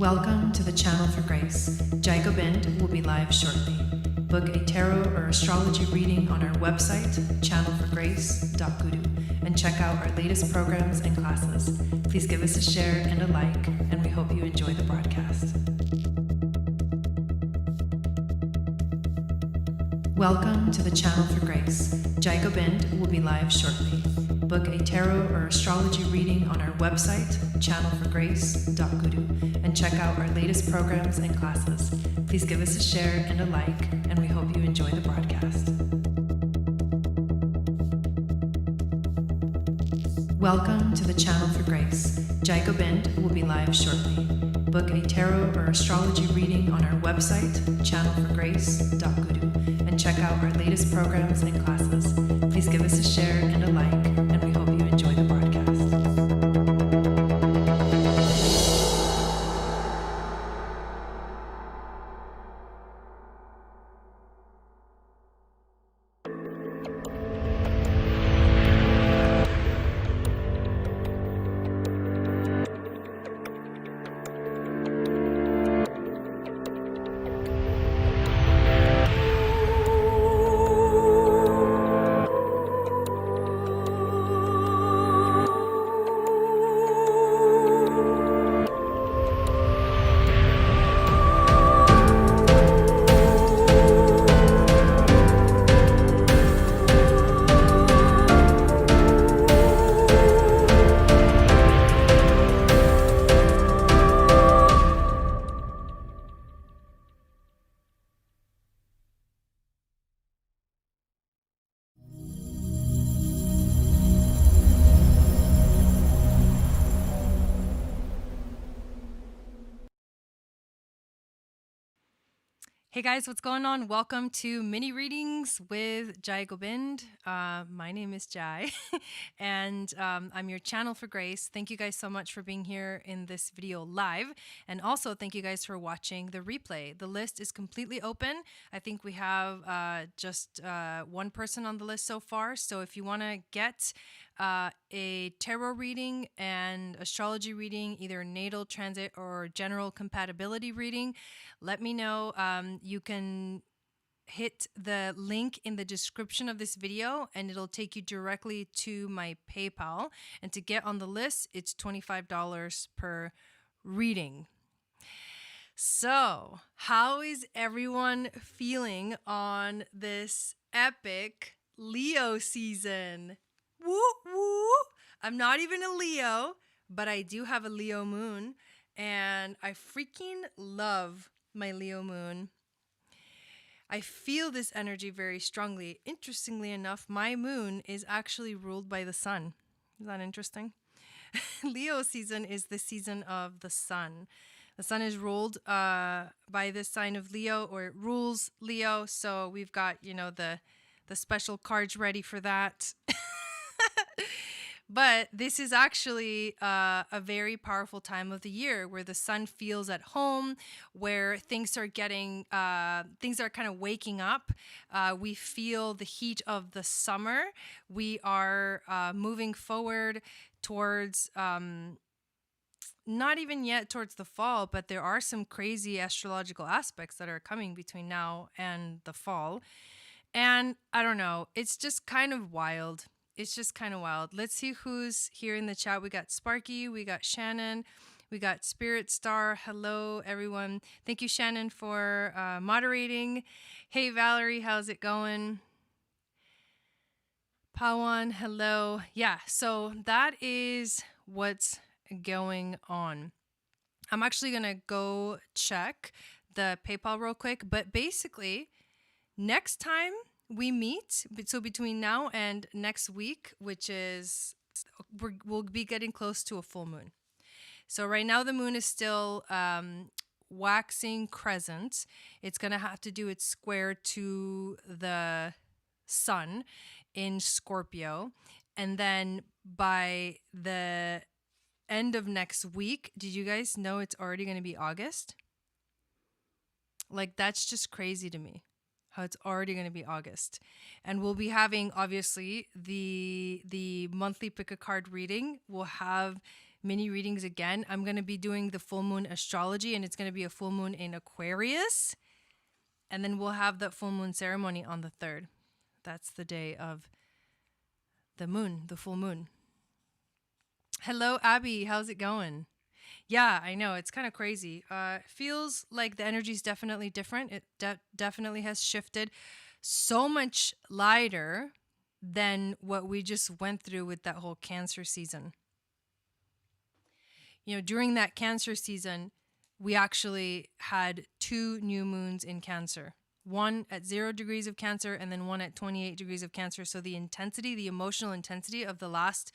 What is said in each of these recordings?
Welcome to the Channel for Grace. Gobind will be live shortly. Book a tarot or astrology reading on our website, channelforgrace.guru, and check out our latest programs and classes. Please give us a share and a like, and we hope you enjoy the broadcast. Welcome to the Channel for Grace. Gobind will be live shortly. Book a tarot or astrology reading on our website, channelforgrace.guru, and check out our latest programs and classes. Please give us a share and a like, and we hope you enjoy the broadcast. Welcome to the Channel for Grace. Gobind will be live shortly. Book a tarot or astrology reading on our website, channelforgrace.guru, and check out our latest programs and classes. Please give us a share and a like, and we hope you enjoy the broadcast. Hey guys, what's going on? Welcome to mini readings with Jai Gobind. My name is Jai and I'm your channel for grace. Thank you guys so much for being here in this video live, and also thank you guys for watching the replay. The list is completely open. I think we have just one person on the list so far, so if you want to get a tarot reading and astrology reading, either natal, transit, or general compatibility reading, let me know. You can hit the link in the description of this video and it'll take you directly to my PayPal. And to get on the list, it's $25 per reading. So, how is everyone feeling on this epic Leo season? Woo woo! I'm not even a Leo, but I do have a Leo moon, and I freaking love my Leo moon. I feel this energy very strongly. Interestingly enough, my moon is actually ruled by the sun. Is that interesting? Leo season is the season of the sun. The sun is ruled by the sign of Leo, or it rules Leo. So we've got, you know, the special cards ready for that. But this is actually a very powerful time of the year where the sun feels at home, where things are getting, things are kind of waking up. We feel the heat of the summer. We are moving forward towards, not even yet towards the fall, but there are some crazy astrological aspects that are coming between now and the fall. And I don't know, it's just kind of wild. It's just kind of wild. Let's see who's here in the chat. We got Sparky, we got Shannon, we got Spirit Star. Hello, everyone. Thank you, Shannon, for moderating. Hey, Valerie, how's it going? Pawan, hello. Yeah, so that is what's going on. I'm actually going to go check the PayPal real quick, but basically, next time we meet, so between now and next week, which is, we'll be getting close to a full moon. So right now the moon is still waxing crescent. It's going to have to do its square to the sun in Scorpio. And then by the end of next week, did you guys know it's already going to be August? Like, that's just crazy to me. How it's already going to be August. And we'll be having, obviously, the monthly pick a card reading will have mini readings again. I'm going to be doing the full moon astrology, and it's going to be a full moon in Aquarius. And then we'll have the full moon ceremony on the 3rd. That's the day of the moon, the full moon. Hello, Abby. How's it going? Yeah, I know. It's kind of crazy. Feels like the energy is definitely different. It definitely has shifted so much lighter than what we just went through with that whole Cancer season. You know, during that Cancer season, we actually had 2 new moons in Cancer. One at 0 degrees of Cancer and then one at 28 degrees of Cancer. So the intensity, the emotional intensity of the last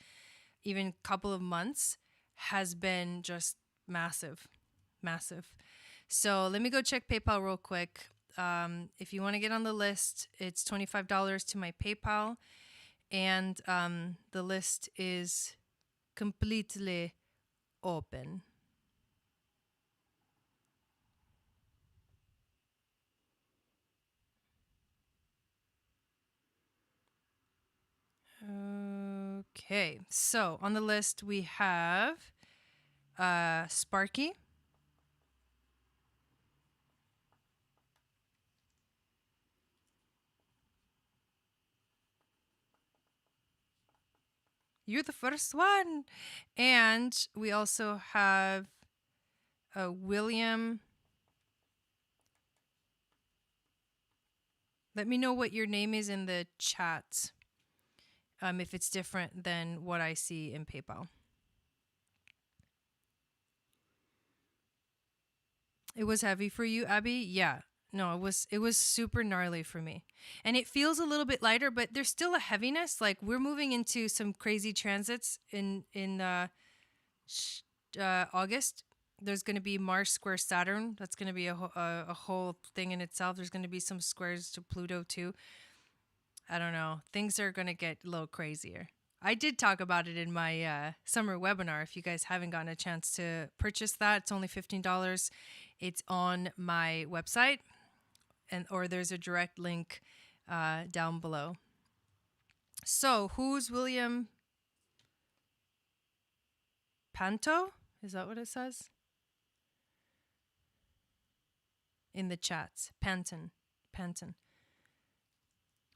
even couple of months has been just massive, massive. So let me go check PayPal real quick. If you want to get on the list, it's $25 to my PayPal. And the list is completely open. Okay, so on the list we have Sparky, you're the first one, and we also have William. Let me know what your name is in the chat, if it's different than what I see in PayPal. It was heavy for you, Abby? Yeah. No, it was super gnarly for me. And it feels a little bit lighter, but there's still a heaviness. Like we're moving into some crazy transits in August. There's going to be Mars square Saturn. That's going to be a whole thing in itself. There's going to be some squares to Pluto too. I don't know. Things are going to get a little crazier. I did talk about it in my summer webinar. If you guys haven't gotten a chance to purchase that, it's only $15. It's on my website, or there's a direct link down below. So, who's William Panto? Is that what it says? In the chats. Panton.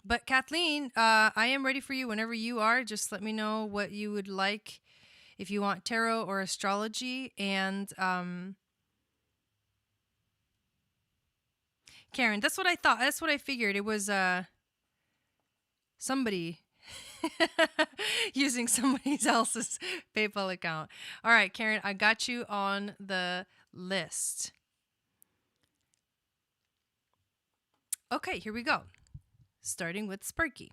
But Kathleen, I am ready for you whenever you are. Just let me know what you would like, if you want tarot or astrology. And Karen, that's what I thought. That's what I figured. It was somebody using somebody else's PayPal account. All right, Karen, I got you on the list. Okay, here we go. Starting with Sparky.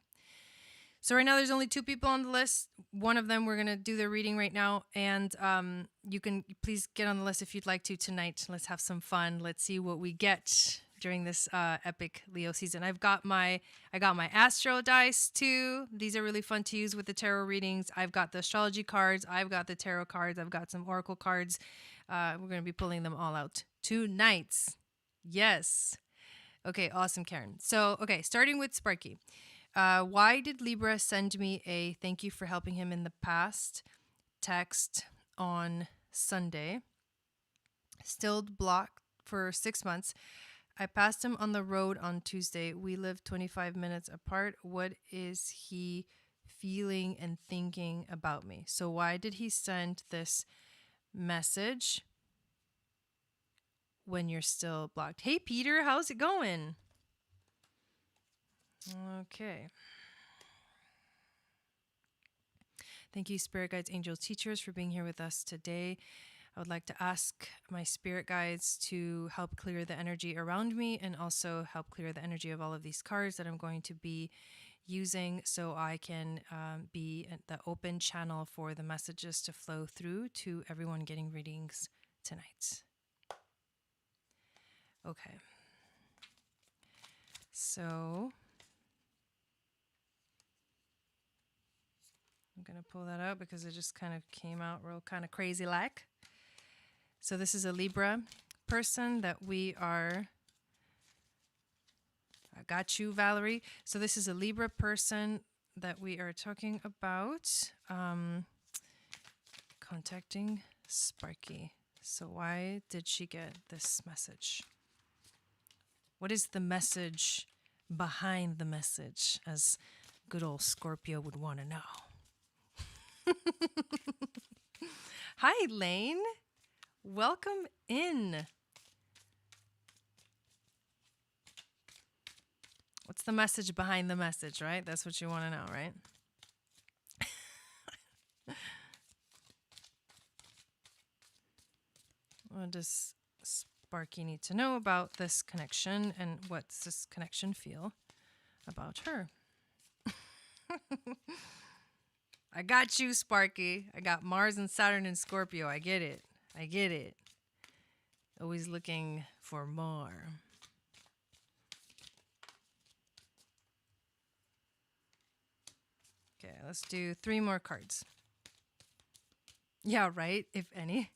So right now there's only 2 people on the list. One of them we're going to do their reading right now. And you can please get on the list if you'd like to tonight. Let's have some fun. Let's see what we get during this epic Leo season. I got my Astro dice too. These are really fun to use with the tarot readings. I've got the astrology cards. I've got the tarot cards. I've got some oracle cards. We're going to be pulling them all out tonight. Yes. Okay, awesome, Karen. So, okay, starting with Sparky. Why did Libra send me a thank you for helping him in the past text on Sunday? Still blocked for 6 months. I passed him on the road on Tuesday. We live 25 minutes apart. What is he feeling and thinking about me? So why did he send this message when you're still blocked? Hey, Peter, how's it going? Okay. Thank you, Spirit Guides, Angels, Teachers, for being here with us today. I would like to ask my spirit guides to help clear the energy around me and also help clear the energy of all of these cards that I'm going to be using so I can be the open channel for the messages to flow through to everyone getting readings tonight. Okay. So I'm going to pull that out because it just kind of came out real kind of crazy like. So this is a Libra person that we are... I got you, Valerie. So this is a Libra person that we are talking about. Contacting Sparky. So why did she get this message? What is the message behind the message, as good old Scorpio would want to know? Hi, Lane. Welcome in. What's the message behind the message, right? That's what you want to know, right? What does Sparky need to know about this connection, and what's this connection feel about her? I got you, Sparky. I got Mars and Saturn and Scorpio. I get it. I get it. Always looking for more. Okay, let's do 3 more cards. Yeah, right, if any.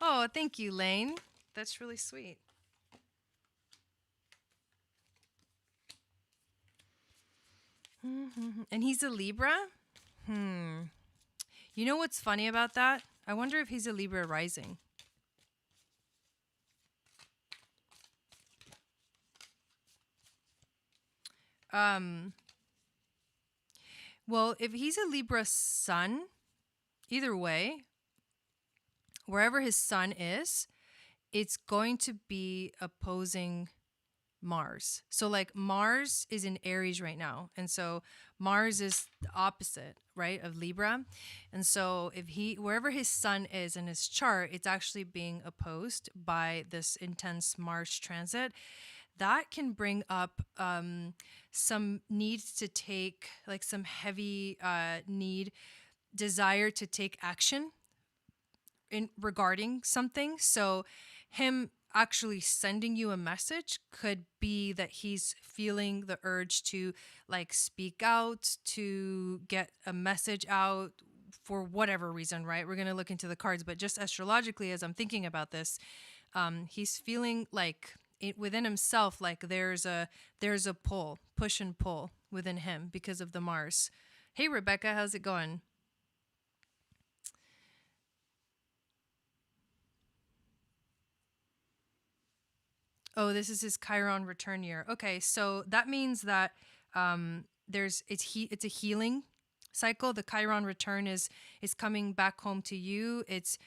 Oh, thank you, Lane. That's really sweet. And he's a Libra? You know what's funny about that? I wonder if he's a Libra rising. Well, if he's a Libra sun, either way, wherever his sun is, it's going to be opposing Mars. So like Mars is in Aries right now. And so Mars is the opposite, right, of Libra. And so if wherever his sun is in his chart, it's actually being opposed by this intense Mars transit. That can bring up some needs to take, like some heavy desire to take action regarding something. So him actually sending you a message could be that he's feeling the urge to like speak out, to get a message out for whatever reason, right? We're going to look into the cards, but just astrologically, as I'm thinking about this, he's feeling like within himself, like there's a push and pull within him because of the Mars. Hey, Rebecca, how's it going? Oh, this is his Chiron return year. Okay, so that means that it's a healing cycle. The Chiron return is coming back home to you. It's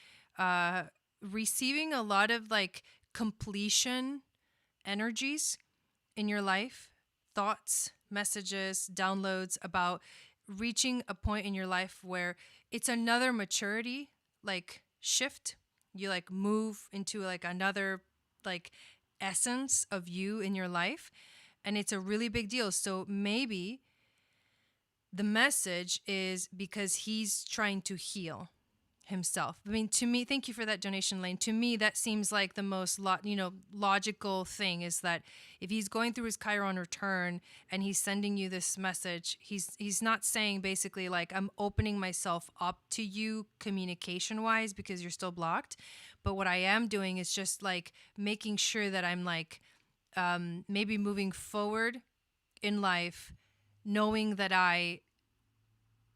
receiving a lot of like completion energies in your life, thoughts, messages, downloads about reaching a point in your life where it's another maturity like shift. You like move into like another like essence of you in your life, and it's a really big deal. So maybe the message is because he's trying to heal himself. I mean, to me, thank you for that donation, Lane. To me, that seems like the most logical thing is that if he's going through his Chiron return and he's sending you this message, he's not saying basically like I'm opening myself up to you communication wise because you're still blocked. But what I am doing is just like making sure that I'm like maybe moving forward in life, knowing that I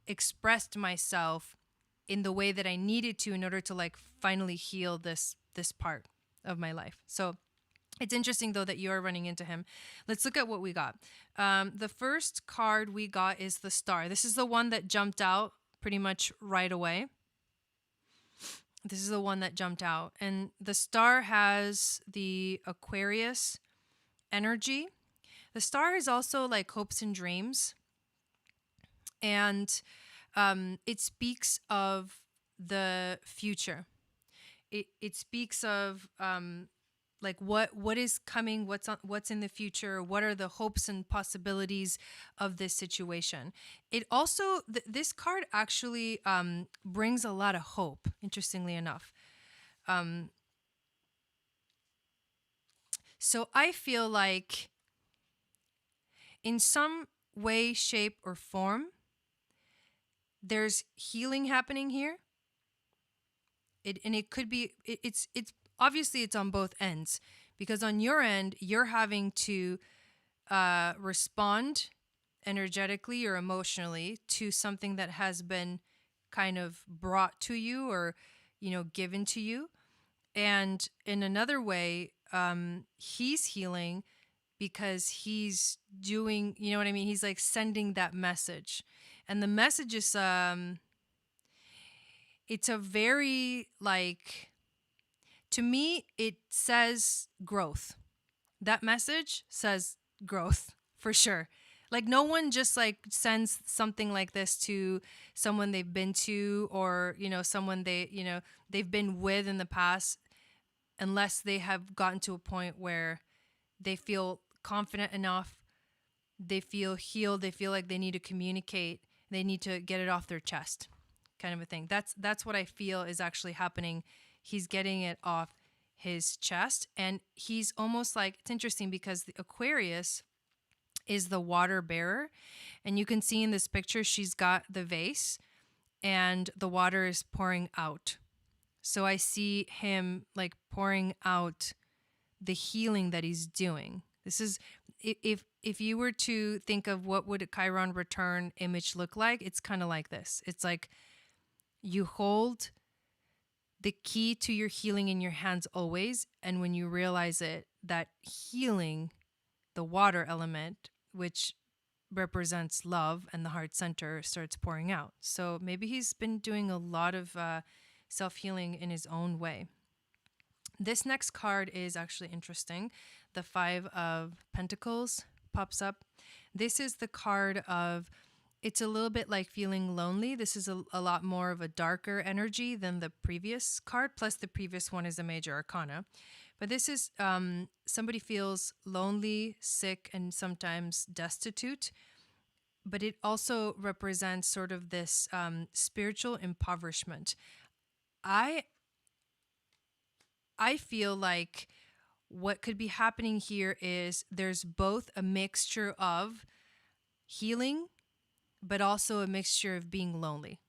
expressed myself in the way that I needed to in order to like finally heal this part of my life. So it's interesting though that you are running into him. Let's look at what we got. The first card we got is the Star. This is the one that jumped out pretty much right away. This is the one that jumped out. And the Star has the Aquarius energy. The Star is also like hopes and dreams. And it speaks of the future. It speaks of like what is coming, what's in the future, what are the hopes and possibilities of this situation. It also this card actually brings a lot of hope, interestingly enough. So I feel like in some way, shape, or form, there's healing happening here. It could be, it's obviously it's on both ends, because on your end, you're having to respond energetically or emotionally to something that has been kind of brought to you or, given to you. And in another way, he's healing because he's doing, you know what I mean? He's like sending that message. And the message is, it's a very like, to me, it says growth. That message says growth for sure. Like no one just like sends something like this to someone they've been to or, someone they've been with in the past unless they have gotten to a point where they feel confident enough, they feel healed, they feel like they need to communicate, they need to get it off their chest, kind of a thing. That's what I feel is actually happening. He's getting it off his chest, and he's almost like, it's interesting because the Aquarius is the water bearer, and you can see in this picture she's got the vase and the water is pouring out. So I see him like pouring out the healing that he's doing. This is, if you were to think of what would a Chiron return image look like, it's kind of like this. It's like you hold the key to your healing in your hands always, and when you realize it, that healing, the water element, which represents love and the heart center, starts pouring out. So maybe he's been doing a lot of self-healing in his own way. This next card is actually interesting. The Five of Pentacles pops up. This is the card of, it's a little bit like feeling lonely. This is a lot more of a darker energy than the previous card. Plus the previous one is a major arcana. But this is somebody feels lonely, sick, and sometimes destitute. But it also represents sort of this spiritual impoverishment. I feel like what could be happening here is there's both a mixture of healing, but also a mixture of being lonely.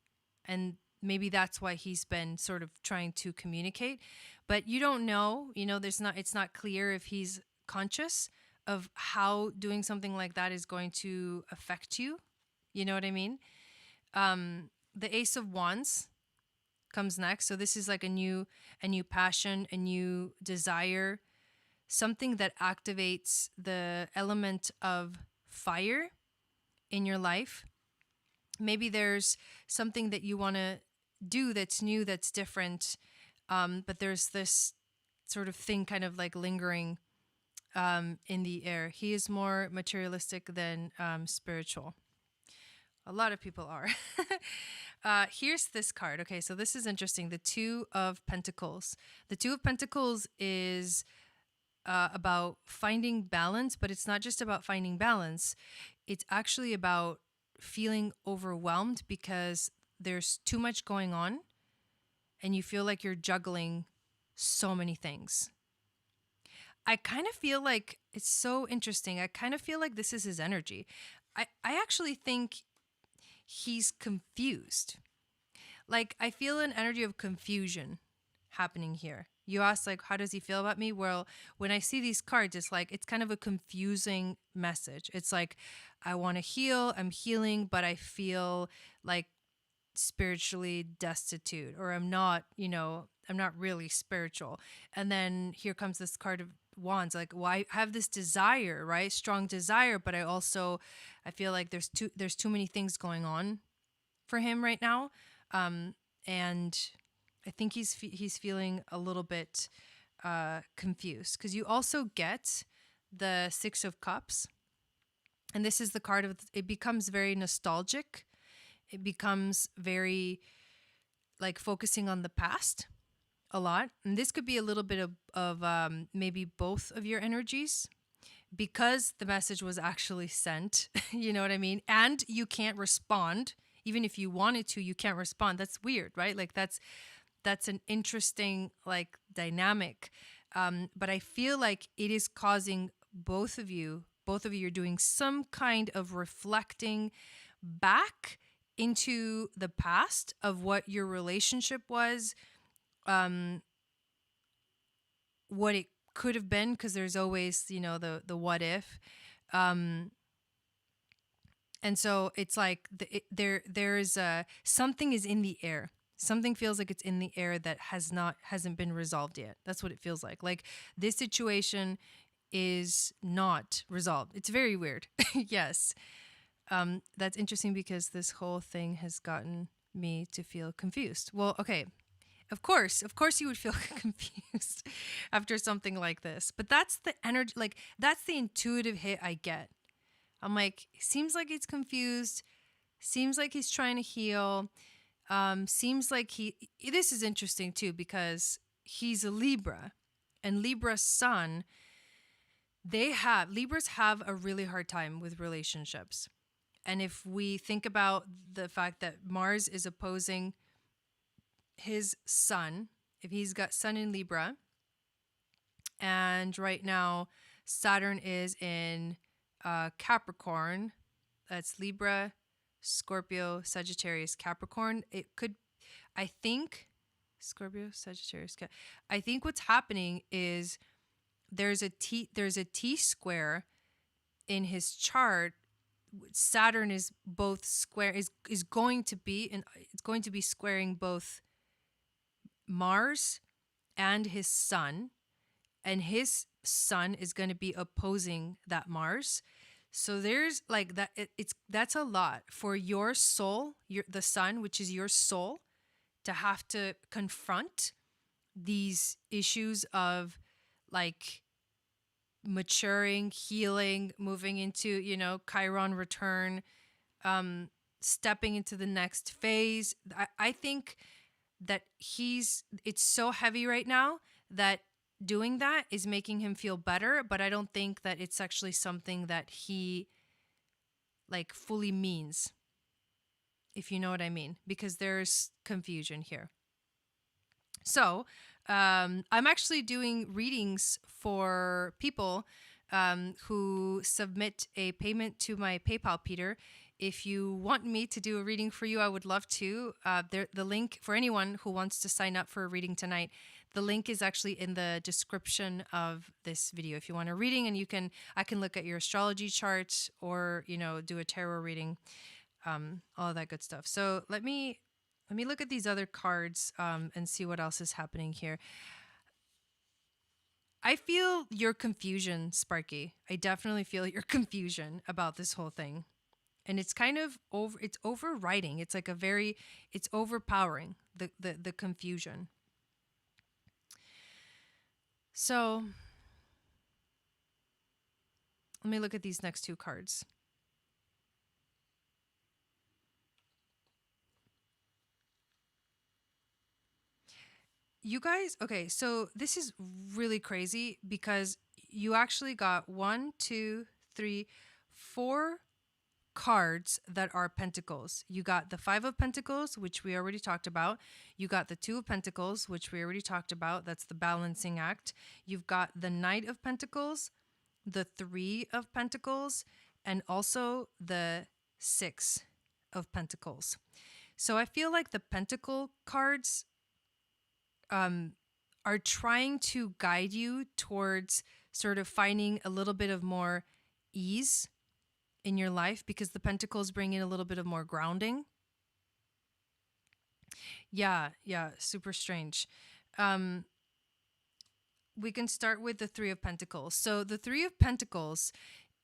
And maybe that's why he's been sort of trying to communicate. But you don't know, it's not clear if he's conscious of how doing something like that is going to affect you. You know what I mean? The Ace of Wands comes next. So this is like a new passion, a new desire, something that activates the element of fire in your life. Maybe there's something that you want to do that's new, that's different, but there's this sort of thing kind of like lingering in the air. He is more materialistic than spiritual. A lot of people are. Here's this card. Okay, so this is interesting. The Two of Pentacles. The Two of Pentacles is about finding balance, but it's not just about finding balance. It's actually about feeling overwhelmed because there's too much going on and you feel like you're juggling so many things. I kind of feel like it's so interesting. I kind of feel like this is his energy. I actually think he's confused. Like, I feel an energy of confusion happening here. You asked, like, how does he feel about me? Well, when I see these cards, it's like, it's kind of a confusing message. It's like, I want to heal, I'm healing, but I feel like spiritually destitute, or I'm not really spiritual. And then here comes this card of Wands, like, well, I have this desire, right? Strong desire, but I feel like there's too many things going on for him right now. And I think he's feeling a little bit confused, because you also get the Six of Cups, and this is the card of, it becomes very nostalgic. It becomes very like focusing on the past a lot. And this could be a little bit of maybe both of your energies, because the message was actually sent, you know what I mean? And you can't respond. Even if you wanted to, you can't respond. That's weird, right? Like that's an interesting like dynamic. But I feel like it is causing both of you are doing some kind of reflecting back into the past of what your relationship was, what it could have been, because there's always, the what if. And so it's like there's something is in the air. Something feels like it's in the air that hasn't been resolved yet. That's what it feels like. Like this situation is not resolved. It's very weird. Yes. That's interesting because this whole thing has gotten me to feel confused. Well, okay. Of course you would feel confused after something like this. But that's the energy, like that's the intuitive hit I get. I'm like, seems like he's confused. Seems like he's trying to heal. Seems like this is interesting too because he's a Libra, and Libra's sun, Libras have a really hard time with relationships. And if we think about the fact that Mars is opposing his sun, if he's got sun in Libra, and right now Saturn is in Capricorn, that's Libra, Scorpio, Sagittarius, Capricorn. It could, I think, Scorpio, Sagittarius. I think what's happening is there's a T square in his chart. Saturn is both square is going to be, and it's going to be squaring both Mars and his sun, and his sun is going to be opposing that Mars. So there's like that. That's a lot for your soul, the sun, which is your soul, to have to confront these issues of like maturing, healing, moving into, Chiron return, stepping into the next phase. I think that it's so heavy right now that doing that is making him feel better, but I don't think that it's actually something that he like fully means, if you know what I mean, because there's confusion here. So I'm actually doing readings for people who submit a payment to my PayPal, Peter. If you want me to do a reading for you, I would love to. The link for anyone who wants to sign up for a reading tonight, the link is actually in the description of this video. If you want a reading, and I can look at your astrology chart or, do a tarot reading, all of that good stuff. So let me look at these other cards and see what else is happening here. I feel your confusion, Sparky. I definitely feel your confusion about this whole thing. And it's kind of it's overriding. It's like it's overpowering the confusion. So let me look at these next two cards. You guys, okay, so this is really crazy because you actually got 1, 2, 3, 4 cards that are pentacles. You got the 5 of Pentacles, which we already talked about. You got the 2 of Pentacles, which we already talked about. That's the balancing act. You've got the Knight of Pentacles, the 3 of Pentacles, and also the 6 of Pentacles. So I feel like the Pentacle cards are trying to guide you towards sort of finding a little bit of more ease in your life, because the Pentacles bring in a little bit of more grounding. Yeah, super strange. We can start with the 3 of Pentacles. So the 3 of Pentacles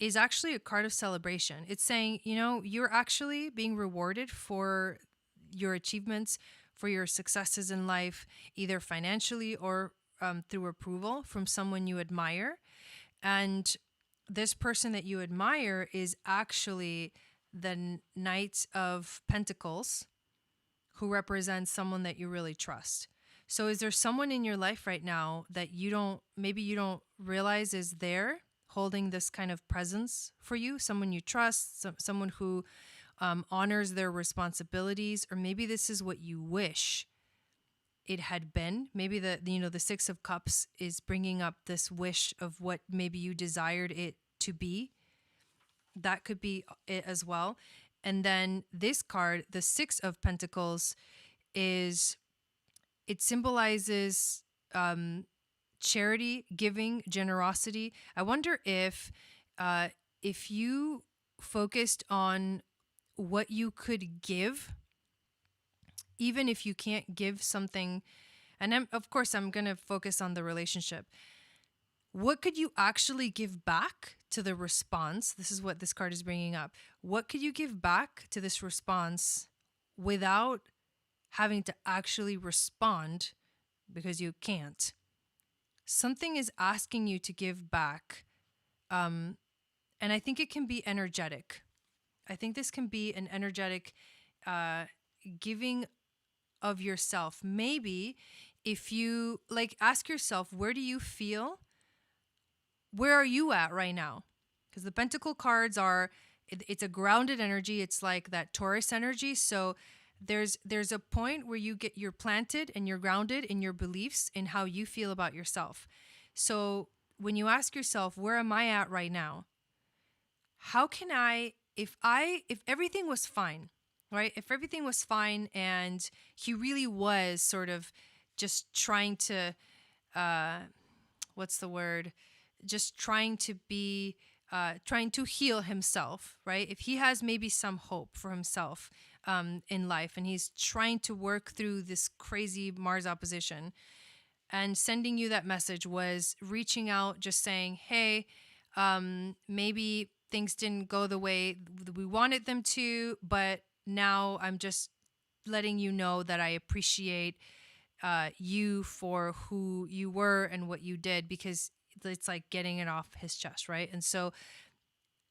is actually a card of celebration. It's saying, you're actually being rewarded for your achievements, for your successes in life, either financially or through approval from someone you admire. And this person that you admire is actually the Knight of Pentacles, who represents someone that you really trust. So is there someone in your life right now that maybe you don't realize is there holding this kind of presence for you? Someone you trust, someone who honors their responsibilities, or maybe this is what you wish it had been. Maybe the 6 of Cups is bringing up this wish of what maybe you desired it to be. That could be it as well. And then this card, the 6 of Pentacles, it symbolizes charity, giving, generosity. I wonder if you focused on what you could give, even if you can't give something. And of course, I'm going to focus on the relationship. What could you actually give back to the response? This is what this card is bringing up. What could you give back to this response without having to actually respond, because you can't? Something is asking you to give back. And I think it can be energetic. I think this can be an energetic giving of yourself. Maybe if you ask yourself, where do you feel? Where are you at right now? Because the Pentacle cards it's a grounded energy. It's like that Taurus energy. So there's a point where you're planted and you're grounded in your beliefs in how you feel about yourself. So when you ask yourself, where am I at right now? How can if everything was fine, right? If everything was fine and he really was sort of just trying to, what's the word? Just trying to be, trying to heal himself, right? If he has maybe some hope for himself in life and he's trying to work through this crazy Mars opposition, and sending you that message was reaching out, just saying, hey, maybe things didn't go the way we wanted them to, but now I'm just letting you know that I appreciate you for who you were and what you did, because it's like getting it off his chest, right? And so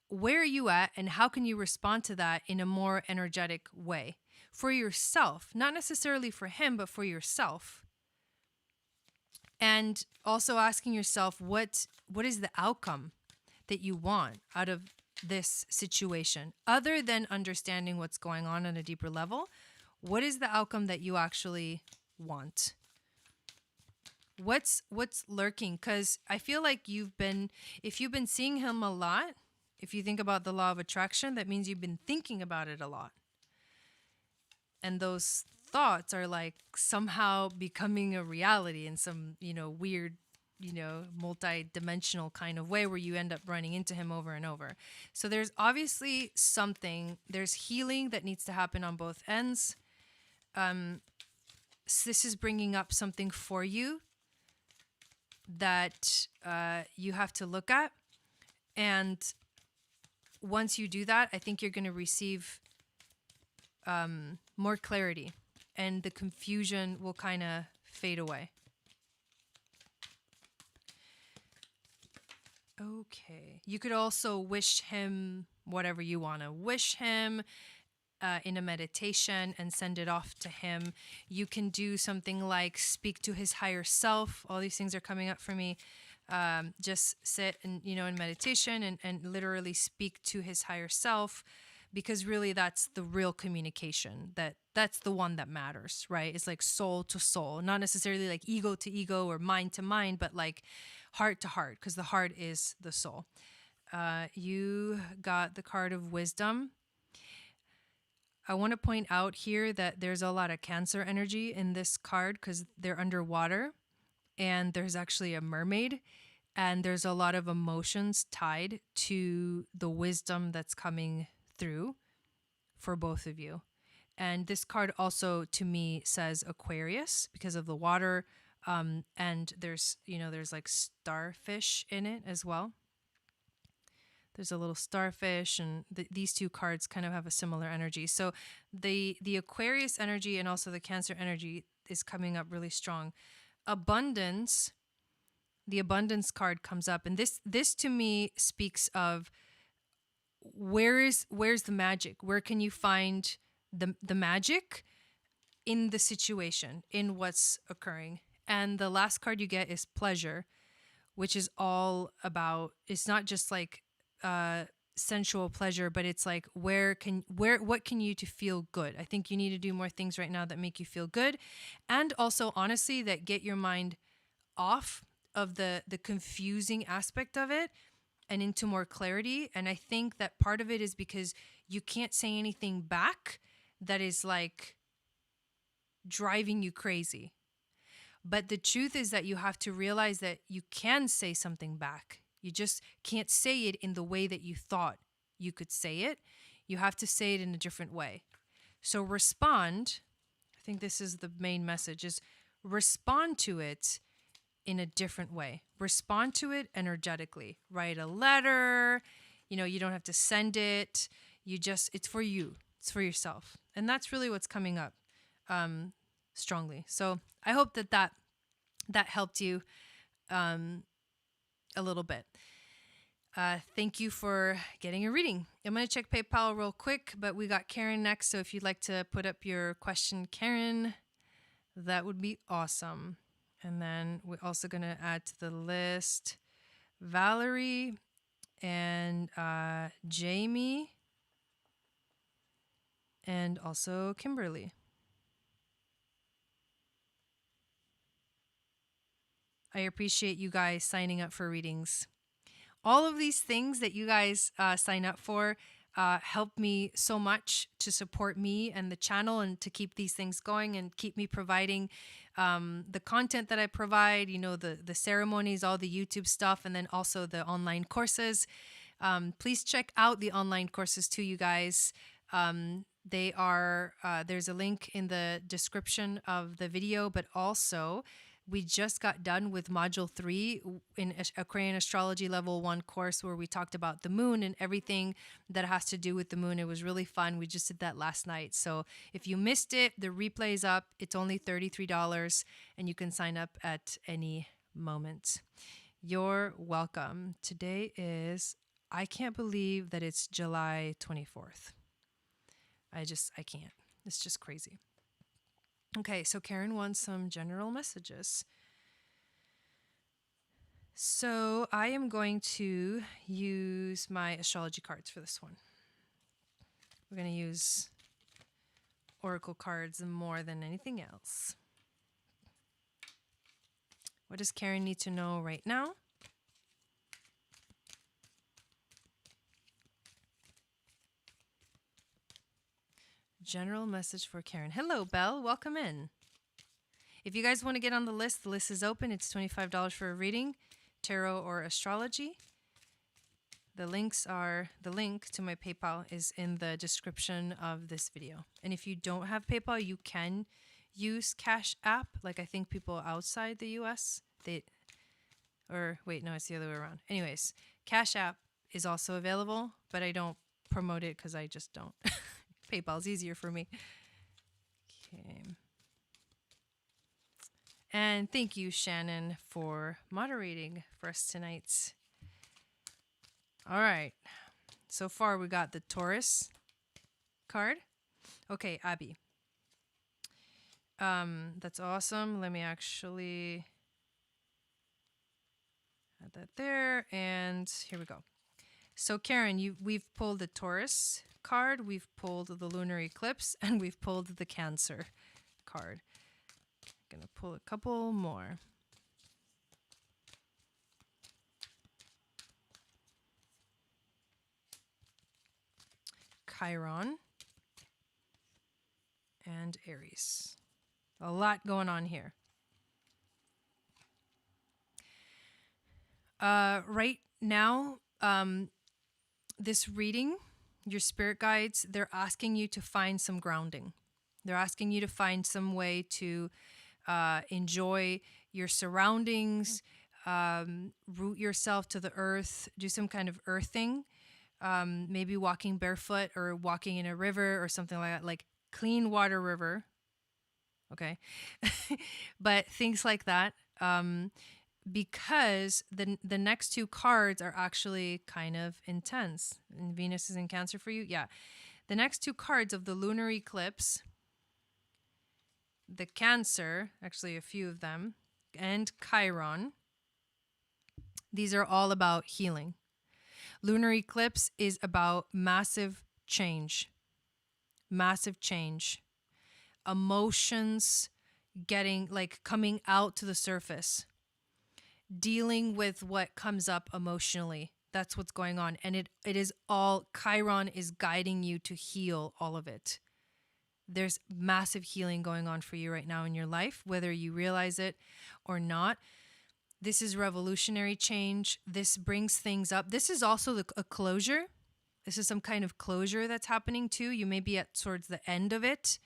where are you at, and how can you respond to that in a more energetic way for yourself? Not necessarily for him, but for yourself. And also asking yourself, what is the outcome that you want out of this situation? Other than understanding what's going on a deeper level, what is the outcome that you actually want? What's lurking? Because I feel like if you've been seeing him a lot, if you think about the law of attraction, that means you've been thinking about it a lot. And those thoughts are like somehow becoming a reality in some, weird, multi-dimensional kind of way where you end up running into him over and over. So there's obviously there's healing that needs to happen on both ends. So this is bringing up something for you that you have to look at. And once you do that, I think you're going to receive more clarity, and the confusion will kind of fade away. Okay. You could also wish him whatever you want to wish him in a meditation and send it off to him. You can do something like speak to his higher self. All these things are coming up for me. Just sit and, in meditation and literally speak to his higher self, because really that's the real communication. That's the one that matters, right? It's like soul to soul, not necessarily like ego to ego or mind to mind, but like heart to heart, because the heart is the soul. You got the card of wisdom. I want to point out here that there's a lot of Cancer energy in this card because they're underwater, and there's actually a mermaid, and there's a lot of emotions tied to the wisdom that's coming through for both of you. And this card also, to me, says Aquarius because of the water, and there's like starfish in it as well. There's a little starfish, and these two cards kind of have a similar energy. So the Aquarius energy and also the Cancer energy is coming up really strong. Abundance, the abundance card comes up, and this to me speaks of where's the magic? Where can you find the magic in the situation, in what's occurring? And the last card you get is pleasure, which is all about, it's not just like sensual pleasure, but it's like what can you to feel good? I think you need to do more things right now that make you feel good, and also honestly that get your mind off of the confusing aspect of it and into more clarity. And I think that part of it is because you can't say anything back that is like driving you crazy. But the truth is that you have to realize that you can say something back. You just can't say it in the way that you thought you could say it. You have to say it in a different way. So respond. I think this is the main message, is respond to it in a different way. Respond to it energetically. Write a letter. You don't have to send it. It's for you. It's for yourself. And that's really what's coming up strongly. So I hope that helped you a little bit. Thank you for getting a reading. I'm going to check PayPal real quick, but we got Karen next. So if you'd like to put up your question, Karen, that would be awesome. And then we're also going to add to the list Valerie and Jamie and also Kimberly. I appreciate you guys signing up for readings. All of these things that you guys sign up for help me so much to support me and the channel and to keep these things going and keep me providing the content that I provide, the ceremonies, all the YouTube stuff, and then also the online courses. Please check out the online courses too, you guys. They are, there's a link in the description of the video, but also we just got done with Module 3 in Aquarian Astrology Level 1 course where we talked about the moon and everything that has to do with the moon. It was really fun. We just did that last night. So if you missed it, the replay is up. It's only $33 and you can sign up at any moment. You're welcome. Today is, I can't believe that it's July 24th. I can't. It's just crazy. Okay, so Karen wants some general messages. So I am going to use my astrology cards for this one. We're going to use oracle cards more than anything else. What does Karen need to know right now? General message for Karen. Hello, Belle. Welcome in. If you guys want to get on the list is open. It's $25 for a reading, tarot or astrology. The link to my PayPal is in the description of this video. And if you don't have PayPal, you can use Cash App. Like I think people outside the US, it's the other way around. Anyways, Cash App is also available, but I don't promote it because I just don't. PayPal's easier for me. Okay. And thank you, Shannon, for moderating for us tonight. All right. So far, we got the Taurus card. Okay, Abby. That's awesome. Let me actually add that there. And here we go. So, Karen, we've pulled the Taurus card, we've pulled the lunar eclipse, and we've pulled the Cancer card. I'm gonna pull a couple more. Chiron and Aries. A lot going on here. Right now, this reading, your spirit guides, they're asking you to find some grounding. They're asking you to find some way to enjoy your surroundings, root yourself to the earth, do some kind of earthing, maybe walking barefoot or walking in a river or something like that, like clean water river. Okay. But things like that. Because the next two cards are actually kind of intense. And Venus is in Cancer for you? Yeah. The next two cards of the lunar eclipse, the Cancer, actually a few of them, and Chiron, these are all about healing. Lunar eclipse is about massive change. Massive change. Emotions coming out to the surface. Dealing with what comes up emotionally. That's what's going on. And it is all, Chiron is guiding you to heal all of it. There's massive healing going on for you right now in your life, whether you realize it or not. This is revolutionary change. This brings things up. This is also a closure. This is some kind of closure that's happening too. You may be at towards the end of it.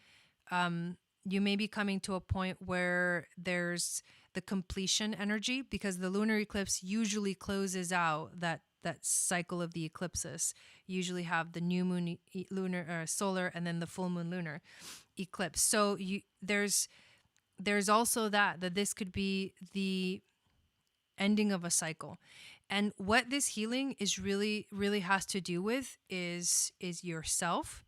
You may be coming to a point where there's the completion energy, because the lunar eclipse usually closes out that cycle of the eclipses. You usually have the new moon lunar solar, and then the full moon lunar eclipse. So there's also that this could be the ending of a cycle. And what this healing is really has to do with is yourself,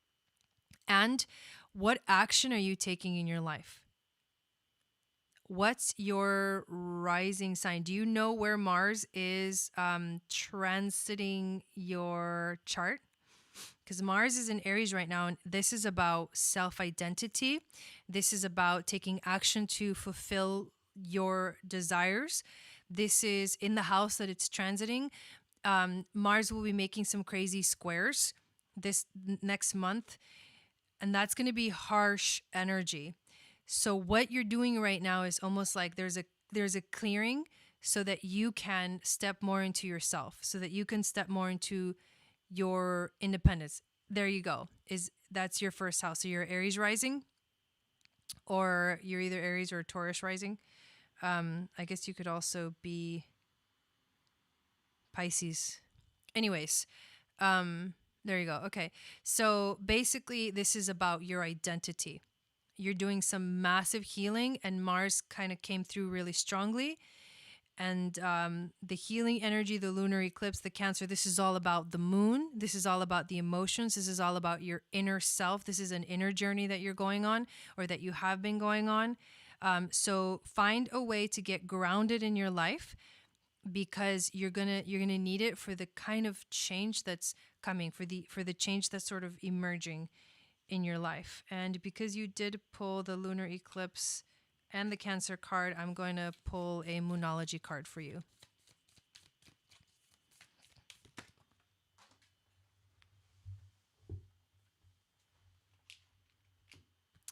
and what action are you taking in your life? What's your rising sign? Do you know where Mars is transiting your chart? Because Mars is in Aries right now, and this is about self-identity. This is about taking action to fulfill your desires. This is in the house that it's transiting. Mars will be making some crazy squares this next month, and that's going to be harsh energy. So what you're doing right now is almost like there's a clearing, so that you can step more into yourself, so that you can step more into your independence. There you go. That's your first house. So you're Aries rising, or you're either Aries or Taurus rising. I guess you could also be Pisces. Anyways, there you go. Okay. So basically this is about your identity. You're doing some massive healing, and Mars kind of came through really strongly. And the healing energy, the lunar eclipse, the Cancer, this is all about the moon. This is all about the emotions. This is all about your inner self. This is an inner journey that you're going on, or that you have been going on. So find a way to get grounded in your life, because you're gonna need it for the kind of change that's coming, for the change that's sort of emerging in your life. And because you did pull the lunar eclipse and the Cancer card, I'm going to pull a Moonology card for you.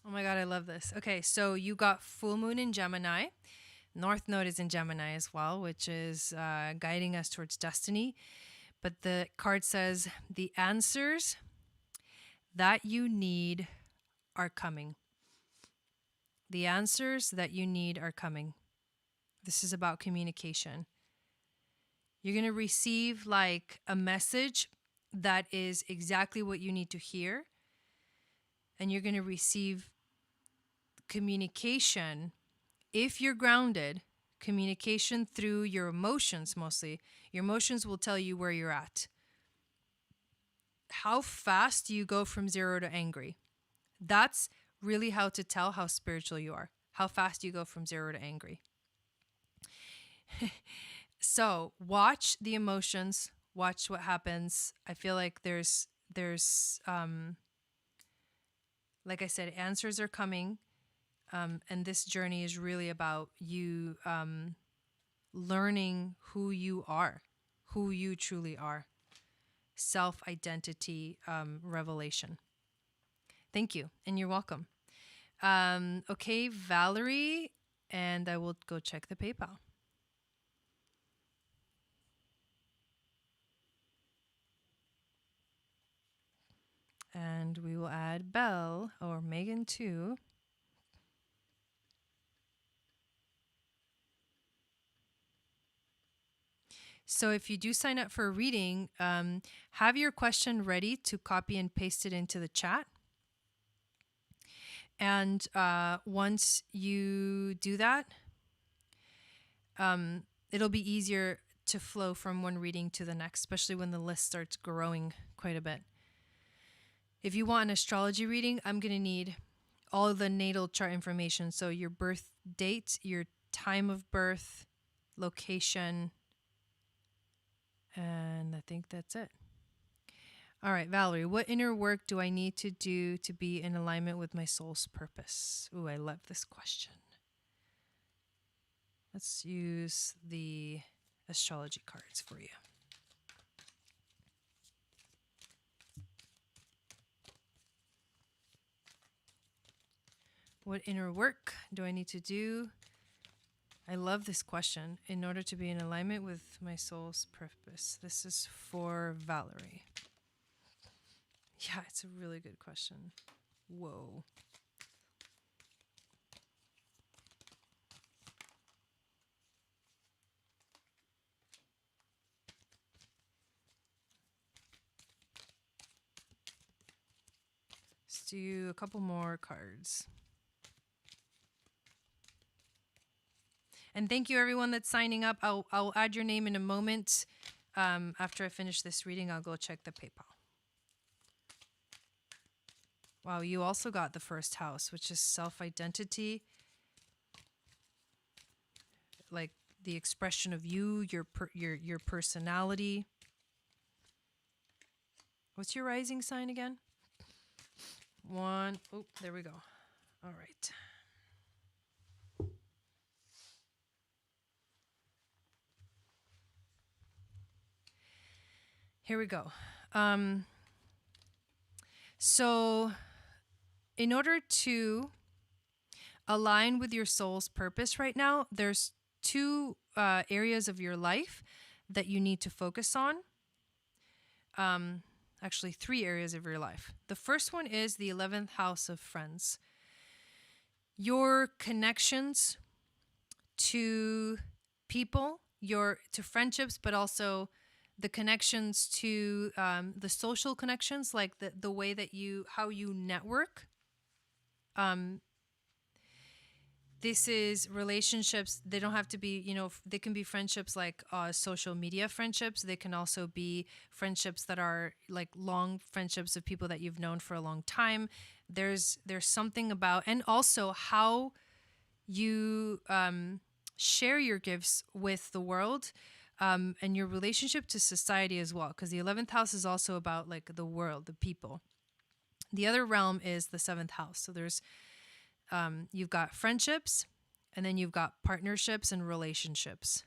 Oh my God, I love this. Okay, so you got full moon in Gemini. North Node is in Gemini as well, which is guiding us towards destiny. But the card says, the answers that you need are coming. The answers that you need are coming. This is about communication. You're going to receive like a message that is exactly what you need to hear. And you're going to receive communication, if you're grounded, communication through your emotions mostly. Your emotions will tell you where you're at. How fast do you go from 0 to angry? That's really how to tell how spiritual you are. How fast do you go from 0 to angry? So watch the emotions, watch what happens. I feel like there's like I said, answers are coming. And this journey is really about you learning who you are, who you truly are. Self-identity revelation. Thank you, and you're welcome. Okay, Valerie, and I will go check the PayPal. And we will add Belle, or Megan too. So if you do sign up for a reading, have your question ready to copy and paste it into the chat. And once you do that, it'll be easier to flow from one reading to the next, especially when the list starts growing quite a bit. If you want an astrology reading, I'm going to need all of the natal chart information. So your birth date, your time of birth, location, and I think that's it. All right, Valerie, what inner work do I need to do to be in alignment with my soul's purpose? Ooh, I love this question. Let's use the astrology cards for you. What inner work do I need to do? I love this question. In order to be in alignment with my soul's purpose. This is for Valerie. Yeah, it's a really good question. Whoa. Let's do a couple more cards. And thank you everyone that's signing up. I'll add your name in a moment. After I finish this reading, I'll go check the PayPal. Wow, you also got the first house, which is self-identity. Like the expression of you, your personality. What's your rising sign again? One. Oh, there we go. All right. Here we go. So in order to align with your soul's purpose right now, there's two areas of your life that you need to focus on. Actually, three areas of your life. The first one is the 11th house of friends. Your connections to people, to friendships, but also the connections to the social connections, like the way that how you network. This is relationships. They don't have to be, they can be friendships like social media friendships. They can also be friendships that are like long friendships of people that you've known for a long time. There's something about, and also how you share your gifts with the world, and your relationship to society as well. Because the 11th house is also about like the world, the people. The other realm is the 7th house. So there's you've got friendships, and then you've got partnerships and relationships.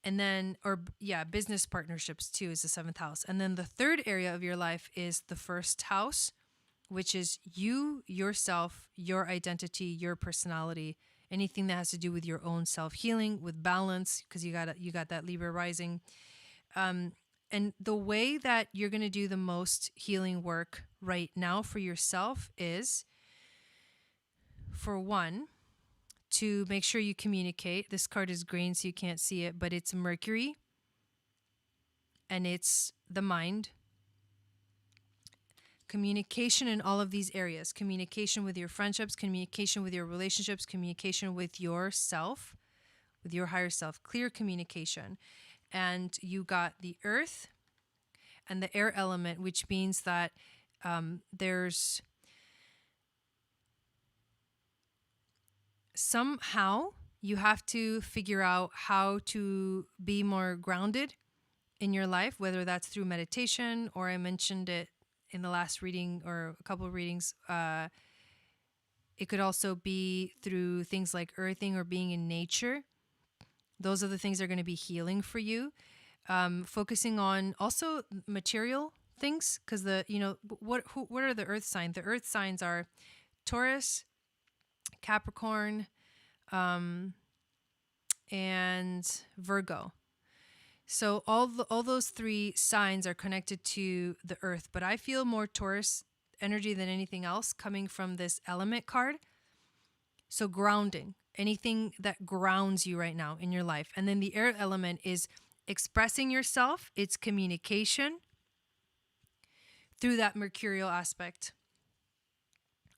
And then, business partnerships too is the 7th house. And then the third area of your life is the 1st house, which is you, yourself, your identity, your personality, anything that has to do with your own self-healing, with balance, because you got that Libra rising. And the way that you're going to do the most healing work right now for yourself is, for one, to make sure you communicate. This card is green, so you can't see it, but it's Mercury, and it's the mind. Communication in all of these areas. Communication with your friendships, communication with your relationships, communication with yourself, with your higher self. Clear communication. And you got the earth and the air element, which means that there's somehow you have to figure out how to be more grounded in your life, whether that's through meditation, or I mentioned it in the last reading or a couple of readings. It could also be through things like earthing or being in nature. Those are the things that are going to be healing for you. Focusing on also material things, because what are the earth signs? The earth signs are Taurus, Capricorn, and Virgo. So all those three signs are connected to the earth, but I feel more Taurus energy than anything else coming from this element card. So grounding, anything that grounds you right now in your life. And then the air element is expressing yourself, it's communication through that mercurial aspect,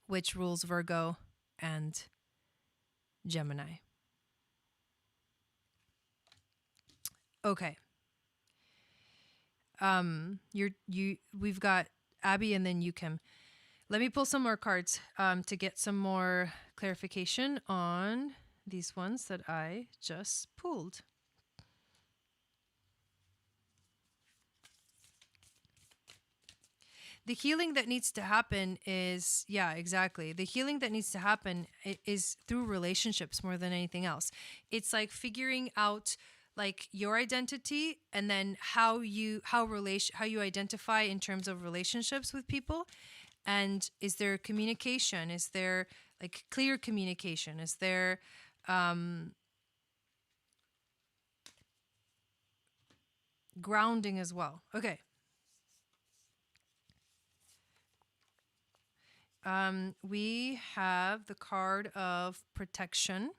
which rules Virgo and Gemini. Okay. We've got Abby and then Yukim. Let me pull some more cards to get some more clarification on these ones that I just pulled. The healing that needs to happen is, exactly. The healing that needs to happen is through relationships more than anything else. It's like figuring out like your identity, and then how you identify in terms of relationships with people. And is there communication? Is there like clear communication? Is there grounding as well? Okay. We have the card of protection.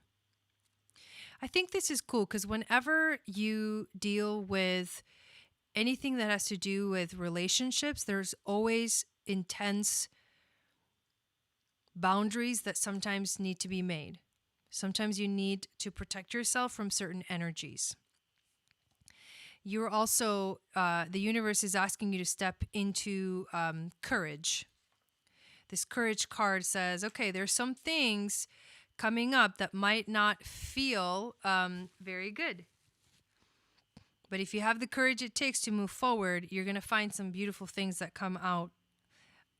I think this is cool because whenever you deal with anything that has to do with relationships, there's always intense boundaries that sometimes need to be made. Sometimes you need to protect yourself from certain energies. You're also, the universe is asking you to step into courage. This courage card says, okay, there's some things coming up that might not feel very good. But if you have the courage it takes to move forward, you're going to find some beautiful things that come out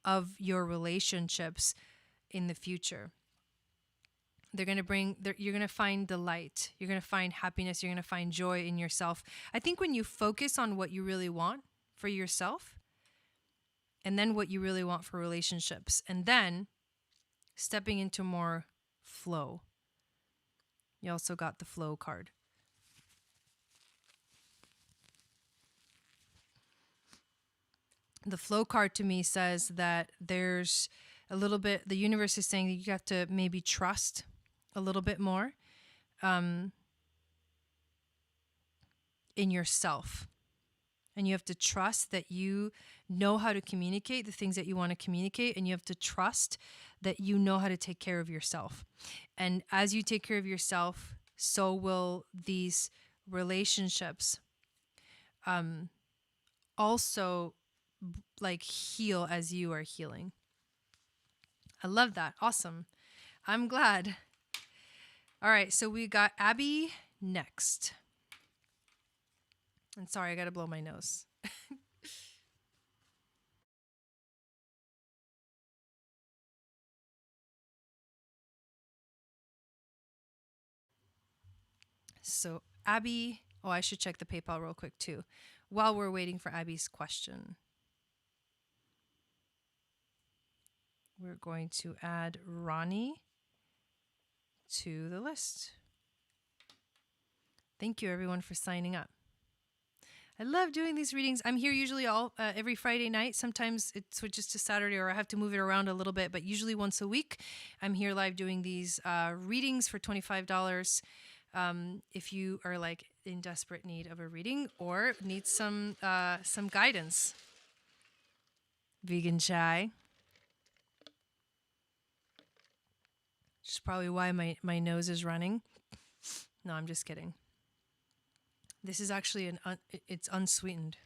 of your relationships in the future. They're going to you're going to find delight. You're going to find happiness. You're going to find joy in yourself. I think when you focus on what you really want for yourself, and then what you really want for relationships, and then stepping into more flow. You also got the flow card. The flow card to me says that there's a little bit, the universe is saying that you have to maybe trust a little bit more in yourself. And you have to trust that you know how to communicate the things that you want to communicate. And you have to trust that you know how to take care of yourself. And as you take care of yourself, so will these relationships also like heal as you are healing. I love that. Awesome. I'm glad. All right, so we got Abby next. And sorry, I got to blow my nose. So Abby, oh, I should check the PayPal real quick too, while we're waiting for Abby's question. We're going to add Ronnie to the list. Thank you everyone for signing up. I love doing these readings. I'm here usually every Friday night. Sometimes it switches to Saturday or I have to move it around a little bit, but usually once a week. I'm here live doing these readings for $25. If you are like in desperate need of a reading or need some guidance. Vegan chai. Which is probably why my nose is running. No, I'm just kidding. This is actually it's unsweetened.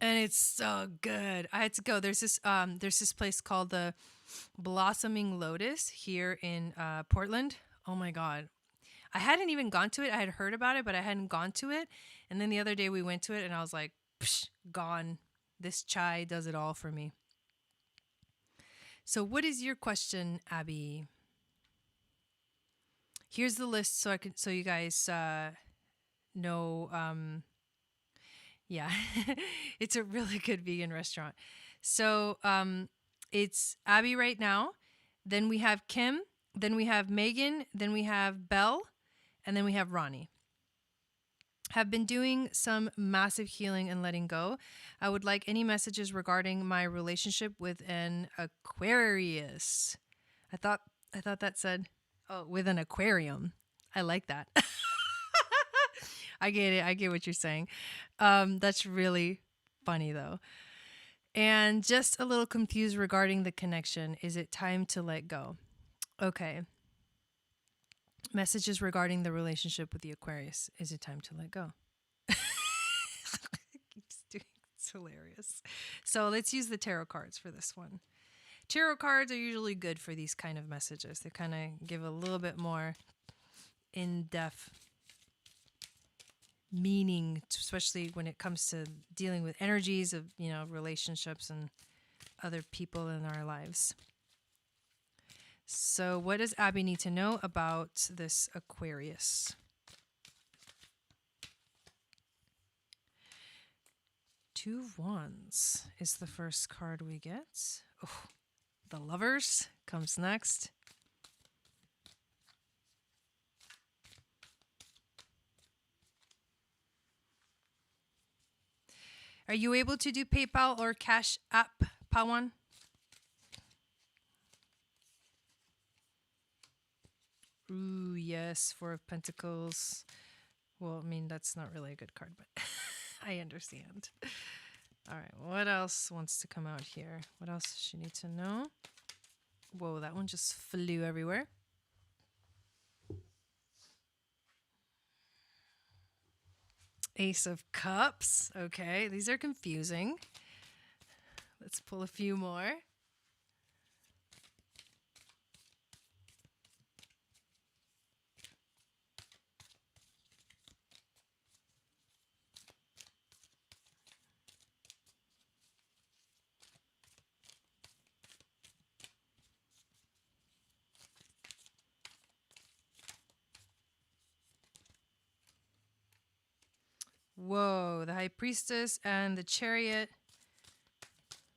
And it's so good. I had to go. There's this place called the Blossoming Lotus here in Portland. Oh my God. I hadn't even gone to it. I had heard about it, but I hadn't gone to it. And then the other day we went to it and I was like, psh, gone. This chai does it all for me. So what is your question, Abby? Here's the list so you guys know. Yeah, it's a really good vegan restaurant. So it's Abby right now. Then we have Kim. Then we have Megan. Then we have Belle. And then we have Ronnie. Have been doing some massive healing and letting go. I would like any messages regarding my relationship with an Aquarius. I thought that said, oh, with an aquarium. I like that. I get it. I get what you're saying. That's really funny though. And just a little confused regarding the connection. Is it time to let go? Okay. Messages regarding the relationship with the Aquarius. Is it time to let go? It's hilarious. So let's use the tarot cards for this one. Tarot cards are usually good for these kind of messages. They kind of give a little bit more in-depth meaning, especially when it comes to dealing with energies of, relationships and other people in our lives. So what does Abby need to know about this Aquarius? Two of Wands is the first card we get. Oh, the Lovers comes next. Are you able to do PayPal or Cash App, Pawan? Ooh, yes, Four of Pentacles. Well, I mean, that's not really a good card, but I understand. All right, what else wants to come out here? What else does she need to know? Whoa, that one just flew everywhere. Ace of Cups. Okay, these are confusing. Let's pull a few more. Whoa, the High Priestess and the Chariot.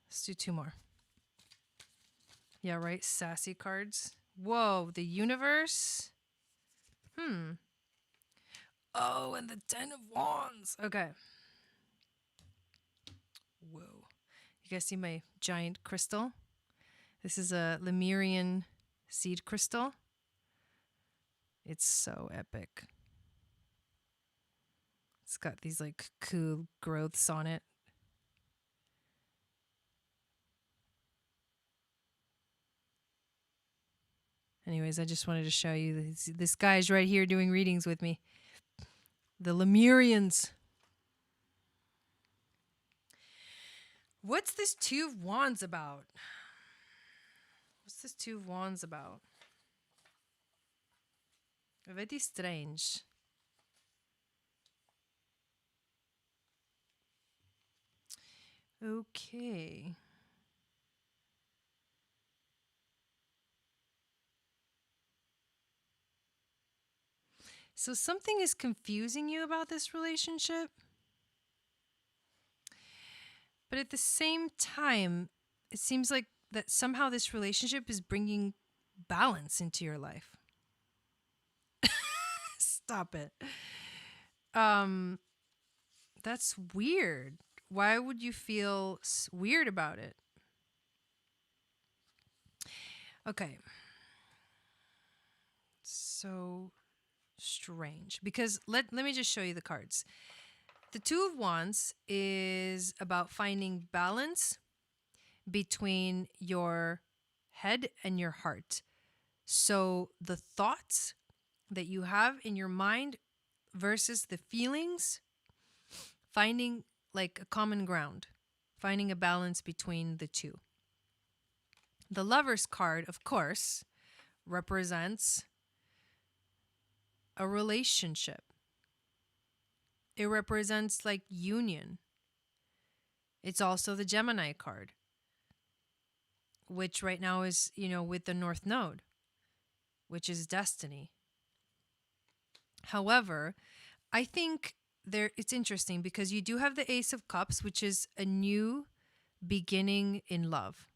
Let's do two more. Yeah, right, sassy cards. Whoa, the Universe. Oh, and the Ten of Wands. Okay. Whoa. You guys see my giant crystal? This is a Lemurian seed crystal. It's so epic. It's got these like cool growths on it. Anyways, I just wanted to show you this guy's right here doing readings with me. The Lemurians. What's this Two of Wands about? What's this Two of Wands about? Very strange. Okay. So something is confusing you about this relationship. But at the same time, it seems like that somehow this relationship is bringing balance into your life. Stop it. That's weird. Why would you feel weird about it? Okay. So strange. Because let me just show you the cards. The Two of Wands is about finding balance between your head and your heart. So the thoughts that you have in your mind versus the feelings, finding like a common ground, finding a balance between the two. The Lover's card, of course, represents a relationship. It represents like union. It's also the Gemini card, which right now is, with the North Node, which is destiny. However, I think it's interesting because you do have the Ace of Cups, which is a new beginning in love.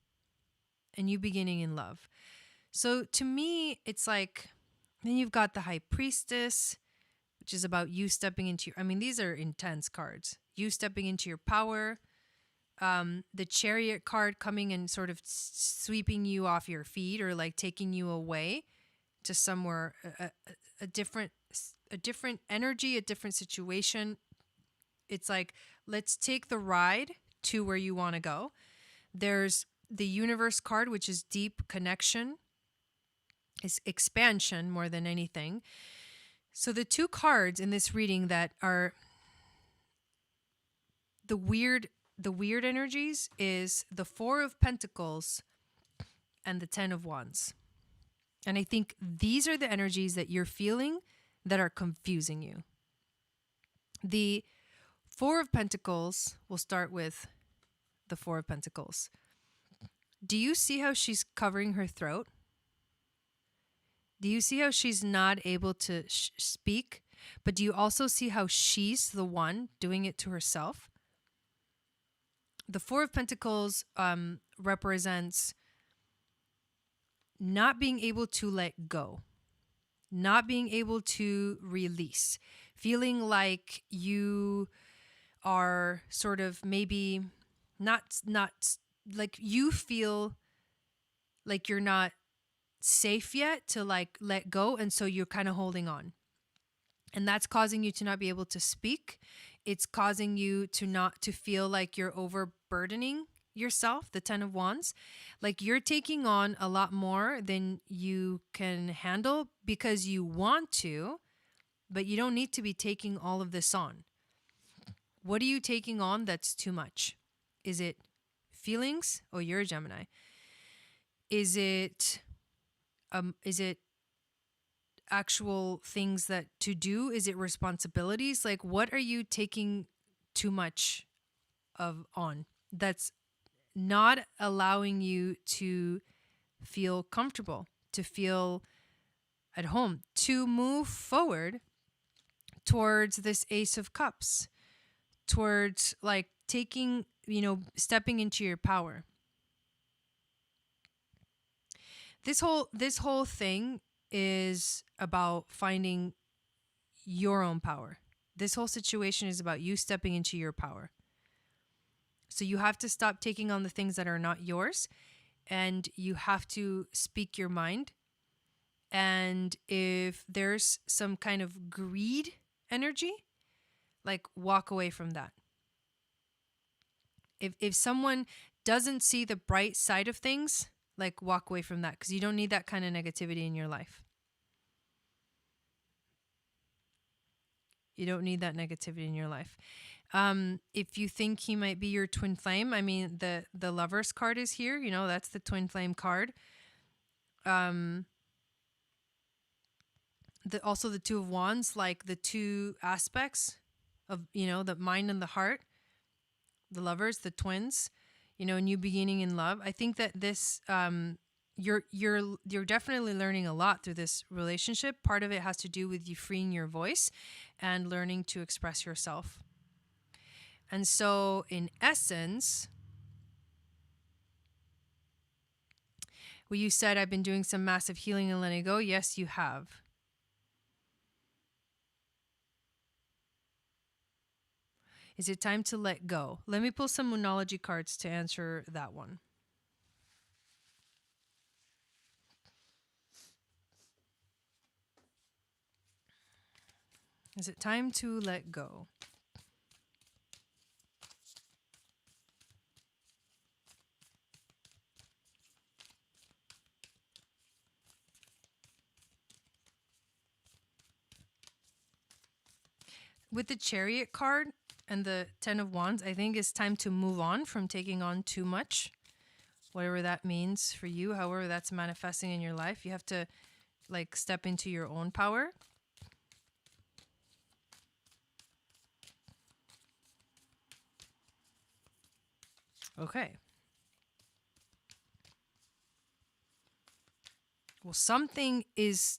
A new beginning in love. So to me, it's like, then you've got the High Priestess, which is about you stepping into these are intense cards. You stepping into your power. The Chariot card coming and sort of sweeping you off your feet or like taking you away to somewhere, a different energy, a different situation. It's like, let's take the ride to where you want to go. There's the Universe card, which is deep connection, is expansion more than anything. So the two cards in this reading that are the weird energies is the Four of Pentacles and the Ten of Wands. And I think these are the energies that you're feeling that are confusing you. The Four of Pentacles, we'll start with the Four of Pentacles. Do you see how she's covering her throat? Do you see how she's not able to speak? But do you also see how she's the one doing it to herself? The Four of Pentacles represents not being able to let go, not being able to release, feeling like you are sort of maybe not like you feel like you're not safe yet to like let go, and so you're kind of holding on, and that's causing you to not be able to speak. It's causing you to not to feel like you're overburdening yourself, the 10 of Wands. Like you're taking on a lot more than you can handle because you want to, but you don't need to be taking all of this on. What are you taking on that's too much? Is it feelings? Oh, you're a Gemini. Is it actual things that to do? Is it responsibilities? Like what are you taking too much of on that's not allowing you to feel comfortable, to feel at home, to move forward towards this Ace of Cups, towards like taking, stepping into your power. This whole thing is about finding your own power. This whole situation is about you stepping into your power. So you have to stop taking on the things that are not yours, and you have to speak your mind. And if there's some kind of greed energy, like walk away from that. If someone doesn't see the bright side of things, like walk away from that, because you don't need that kind of negativity in your life. You don't need that negativity in your life. If you think he might be your twin flame, I mean, the Lovers card is here. That's the twin flame card. Also the Two of Wands, like the two aspects of, the mind and the heart, the lovers, the twins, new beginning in love. I think that this, you're definitely learning a lot through this relationship. Part of it has to do with you freeing your voice and learning to express yourself. And so in essence, well, you said I've been doing some massive healing and letting go. Yes, you have. Is it time to let go? Let me pull some Moonology cards to answer that one. Is it time to let go? With the Chariot card and the 10 of Wands, I think it's time to move on from taking on too much. Whatever that means for you, however that's manifesting in your life, you have to like step into your own power. Okay. Well, something is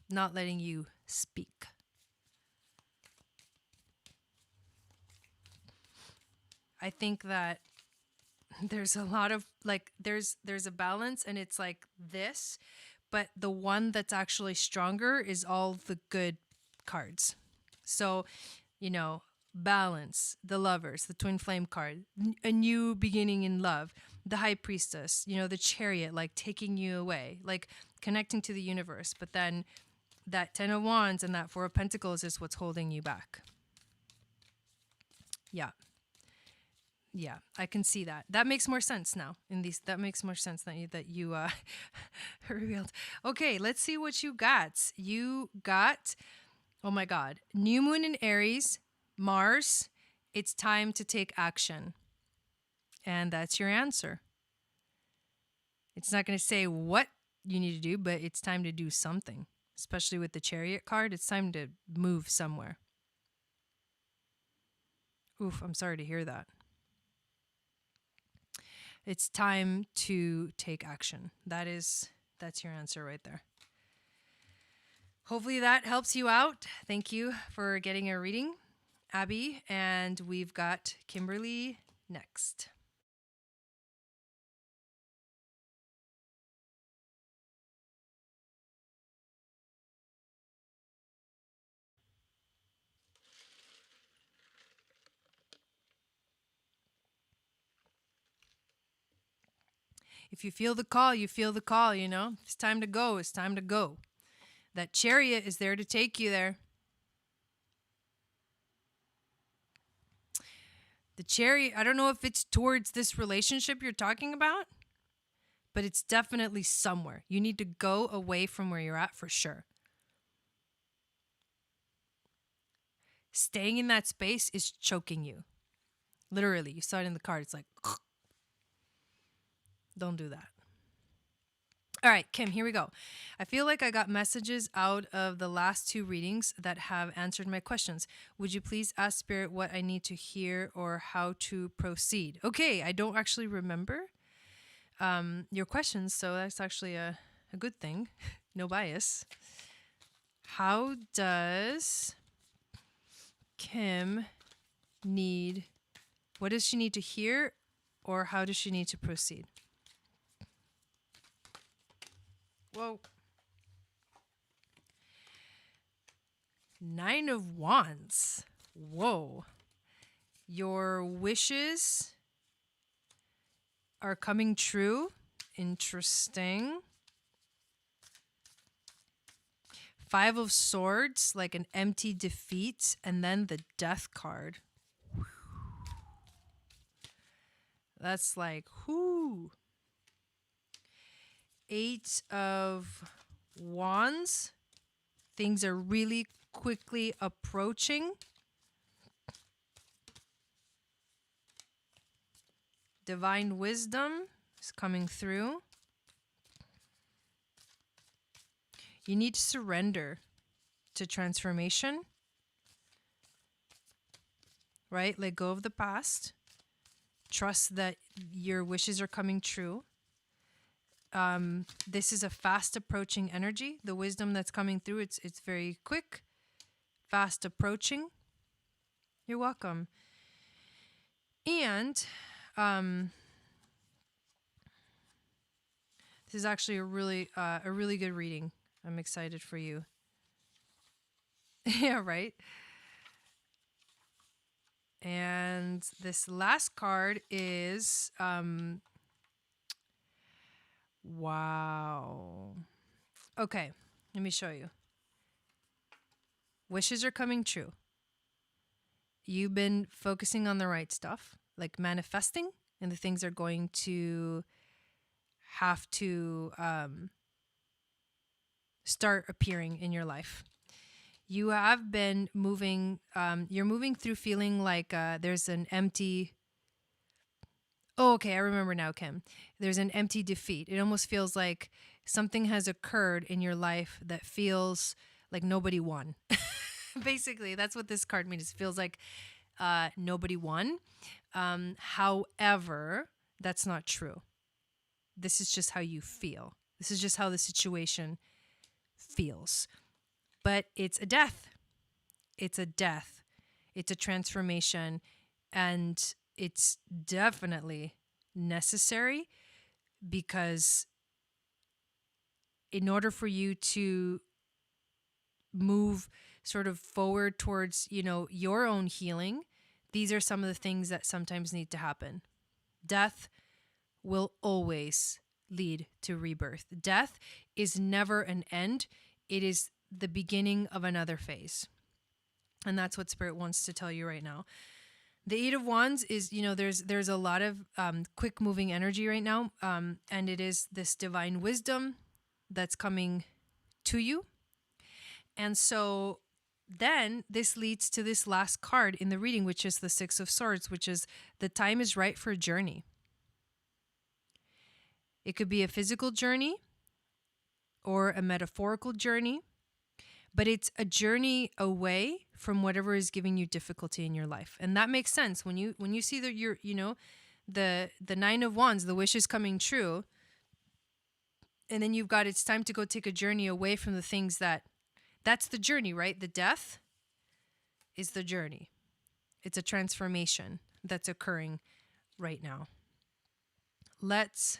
not letting you speak. I think that there's a lot of like there's a balance, and it's like this, but the one that's actually stronger is all the good cards. So, balance, the Lovers, the twin flame card, a new beginning in love, the High Priestess, the Chariot, like taking you away, like connecting to the universe. But then that 10 of Wands and that 4 of Pentacles is what's holding you back. Yeah, I can see that. That makes more sense now. That makes more sense that you revealed. Okay, let's see what you got. You got, oh my God, new moon in Aries, Mars. It's time to take action. And that's your answer. It's not going to say what you need to do, but it's time to do something. Especially with the Chariot card, it's time to move somewhere. Oof, I'm sorry to hear that. It's time to take action. That's your answer right there. Hopefully that helps you out. Thank you for getting a reading, Abby. And we've got Kimberly next. If you feel the call, you feel the call, you know? It's time to go. It's time to go. That chariot is there to take you there. The chariot, I don't know if it's towards this relationship you're talking about, but it's definitely somewhere. You need to go away from where you're at for sure. Staying in that space is choking you. Literally, you saw it in the card. It's like, don't do that. All right, Kim, here we go. I feel like I got messages out of the last 2 readings that have answered my questions. Would you please ask Spirit what I need to hear or how to proceed? Okay, I don't actually remember your questions, so that's actually a good thing. No bias. How does Kim need, what does she need to hear or how does she need to proceed? Whoa. 9 of Wands. Whoa. Your wishes are coming true. Interesting. 5 of Swords, like an empty defeat, and then the Death card. That's like, whoo. 8 of Wands. Things are really quickly approaching. Divine wisdom is coming through. You need to surrender to transformation, right? Let go of the past. Trust that your wishes are coming true. This is a fast approaching energy. The wisdom that's coming through, it's very quick, fast approaching. You're welcome. And this is actually a really good reading. I'm excited for you. Yeah, right. And this last card is wow. Okay, let me show you. Wishes are coming true. You've been focusing on the right stuff, like manifesting, and the things are going to have to start appearing in your life. You have been moving, you're moving through feeling like there's an empty, oh, okay, I remember now, Kim. There's an empty defeat. It almost feels like something has occurred in your life that feels like nobody won. Basically, that's what this card means. It feels like nobody won. However, that's not true. This is just how you feel. This is just how the situation feels. But it's a death. It's a death. It's a transformation. And it's definitely necessary because in order for you to move sort of forward towards, you know, your own healing, these are some of the things that sometimes need to happen. Death will always lead to rebirth. Death is never an end. It is the beginning of another phase. And that's what Spirit wants to tell you right now. The 8 of Wands is, you know, there's a lot of quick moving energy right now. And it is this divine wisdom that's coming to you. And so then this leads to this last card in the reading, which is the 6 of Swords, which is the time is right for a journey. It could be a physical journey or a metaphorical journey, but it's a journey away from whatever is giving you difficulty in your life. And that makes sense when you see that you're, you know, the 9 of Wands, the wish is coming true. And then you've got, it's time to go take a journey away from the things that's the journey, right? The death is the journey. It's a transformation that's occurring right now. Let's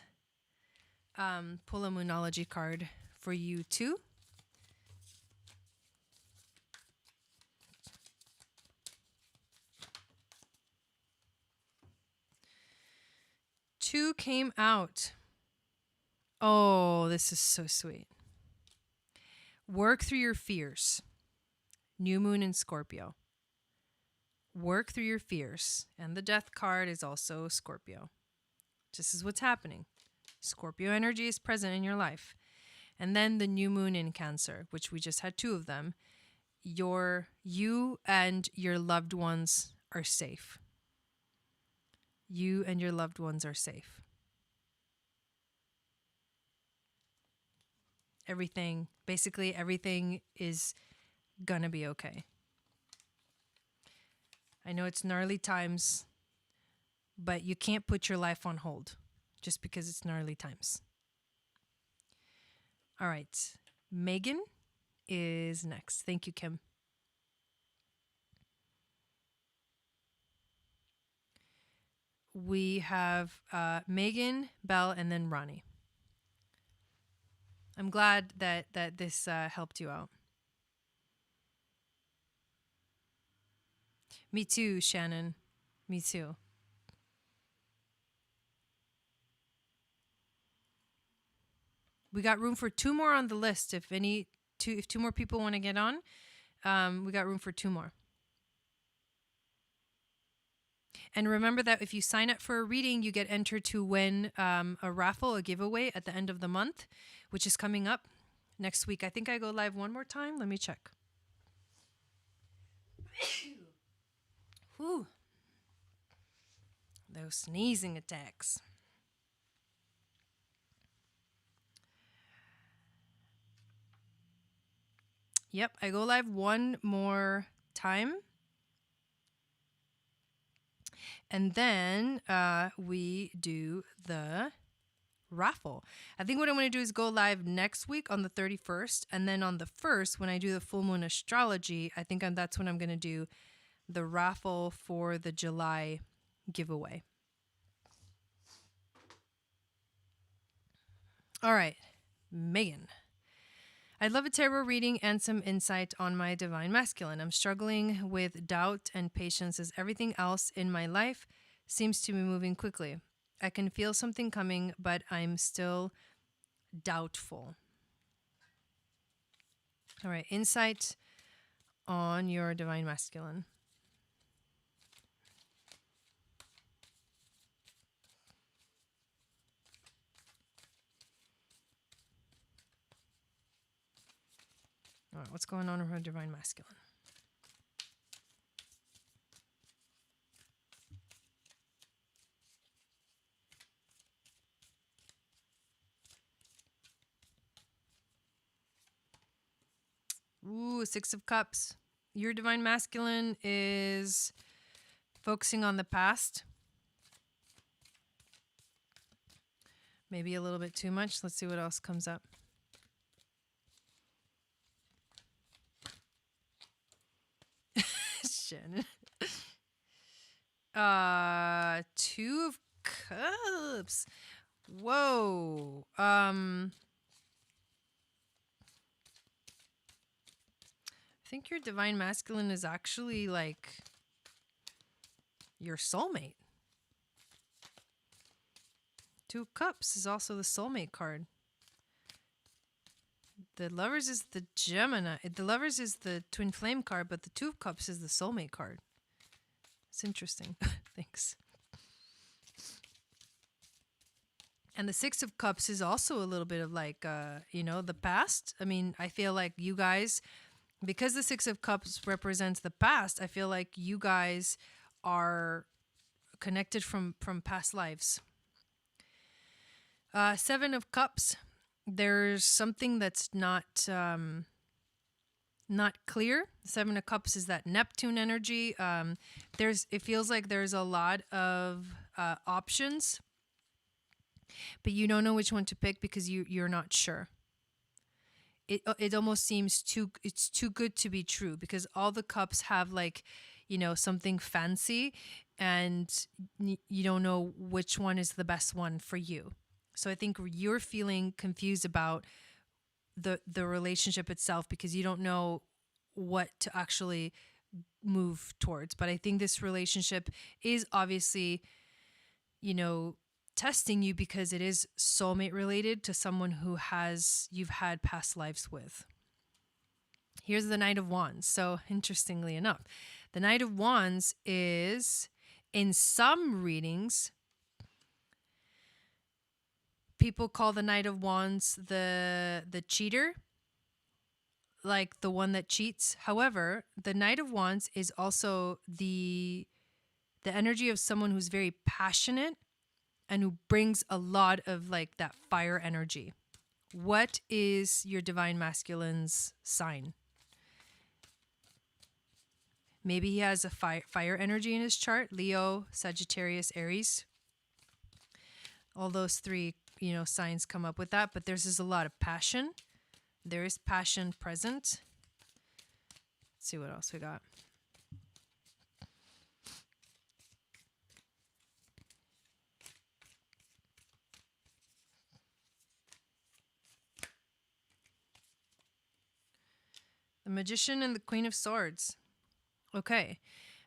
pull a Moonology card for you too. Two came out. Oh, this is so sweet. Work through your fears. New moon in Scorpio. Work through your fears. And the death card is also Scorpio. This is what's happening. Scorpio energy is present in your life. And then the new moon in Cancer, which we just had 2 of them. You and your loved ones are safe. You and your loved ones are safe. Basically everything is gonna be okay. I know it's gnarly times, but you can't put your life on hold just because it's gnarly times. All right. Megan is next. Thank you, Kim. We have Megan, Belle, and then Ronnie. I'm glad that this helped you out. Me too, Shannon. Me too. We got room for 2 more on the list. If 2 more people want to get on, we got room for 2 more. And remember that if you sign up for a reading, you get entered to win a raffle, a giveaway at the end of the month, which is coming up next week. I think I go live one more time. Let me check. Whew. Those sneezing attacks. Yep, I go live one more time. And then we do the raffle. I think what I'm going to do is go live next week on the 31st. And then on the 1st, when I do the full moon astrology, I think that's when I'm going to do the raffle for the July giveaway. All right, Megan. I'd love a tarot reading and some insight on my divine masculine. I'm struggling with doubt and patience as everything else in my life seems to be moving quickly. I can feel something coming, but I'm still doubtful. All right, insight on your divine masculine. All right, what's going on with her divine masculine? Ooh, 6 of Cups. Your divine masculine is focusing on the past. Maybe a little bit too much. Let's see what else comes up. Shannon. 2 of Cups. Whoa. I think your divine masculine is actually like your soulmate. 2 of Cups is also the soulmate card. The Lovers is the Gemini. The Lovers is the Twin Flame card, but the 2 of Cups is the soulmate card. It's interesting. Thanks. And the 6 of Cups is also a little bit of like, the past. I mean, I feel like you guys, because the 6 of Cups represents the past, I feel like you guys are connected from past lives. 7 of Cups. There's something that's not clear. 7 of Cups is that Neptune energy. It feels like there's a lot of options, but you don't know which one to pick because you're not sure. It almost seems too good to be true because all the cups have like, something fancy, and you don't know which one is the best one for you. So I think you're feeling confused about the relationship itself because you don't know what to actually move towards. But I think this relationship is obviously, testing you because it is soulmate related to someone who you've had past lives with. Here's the Knight of Wands. So interestingly enough, the Knight of Wands is, in some readings, people call the Knight of Wands the cheater, like the one that cheats. However, the Knight of Wands is also the energy of someone who's very passionate and who brings a lot of like that fire energy. What is your divine masculine's sign? Maybe he has a fire energy in his chart: Leo, Sagittarius, Aries. All those three, signs come up with that, but there's just a lot of passion. There is passion present. Let's see what else we got. The Magician and the Queen of Swords. Okay.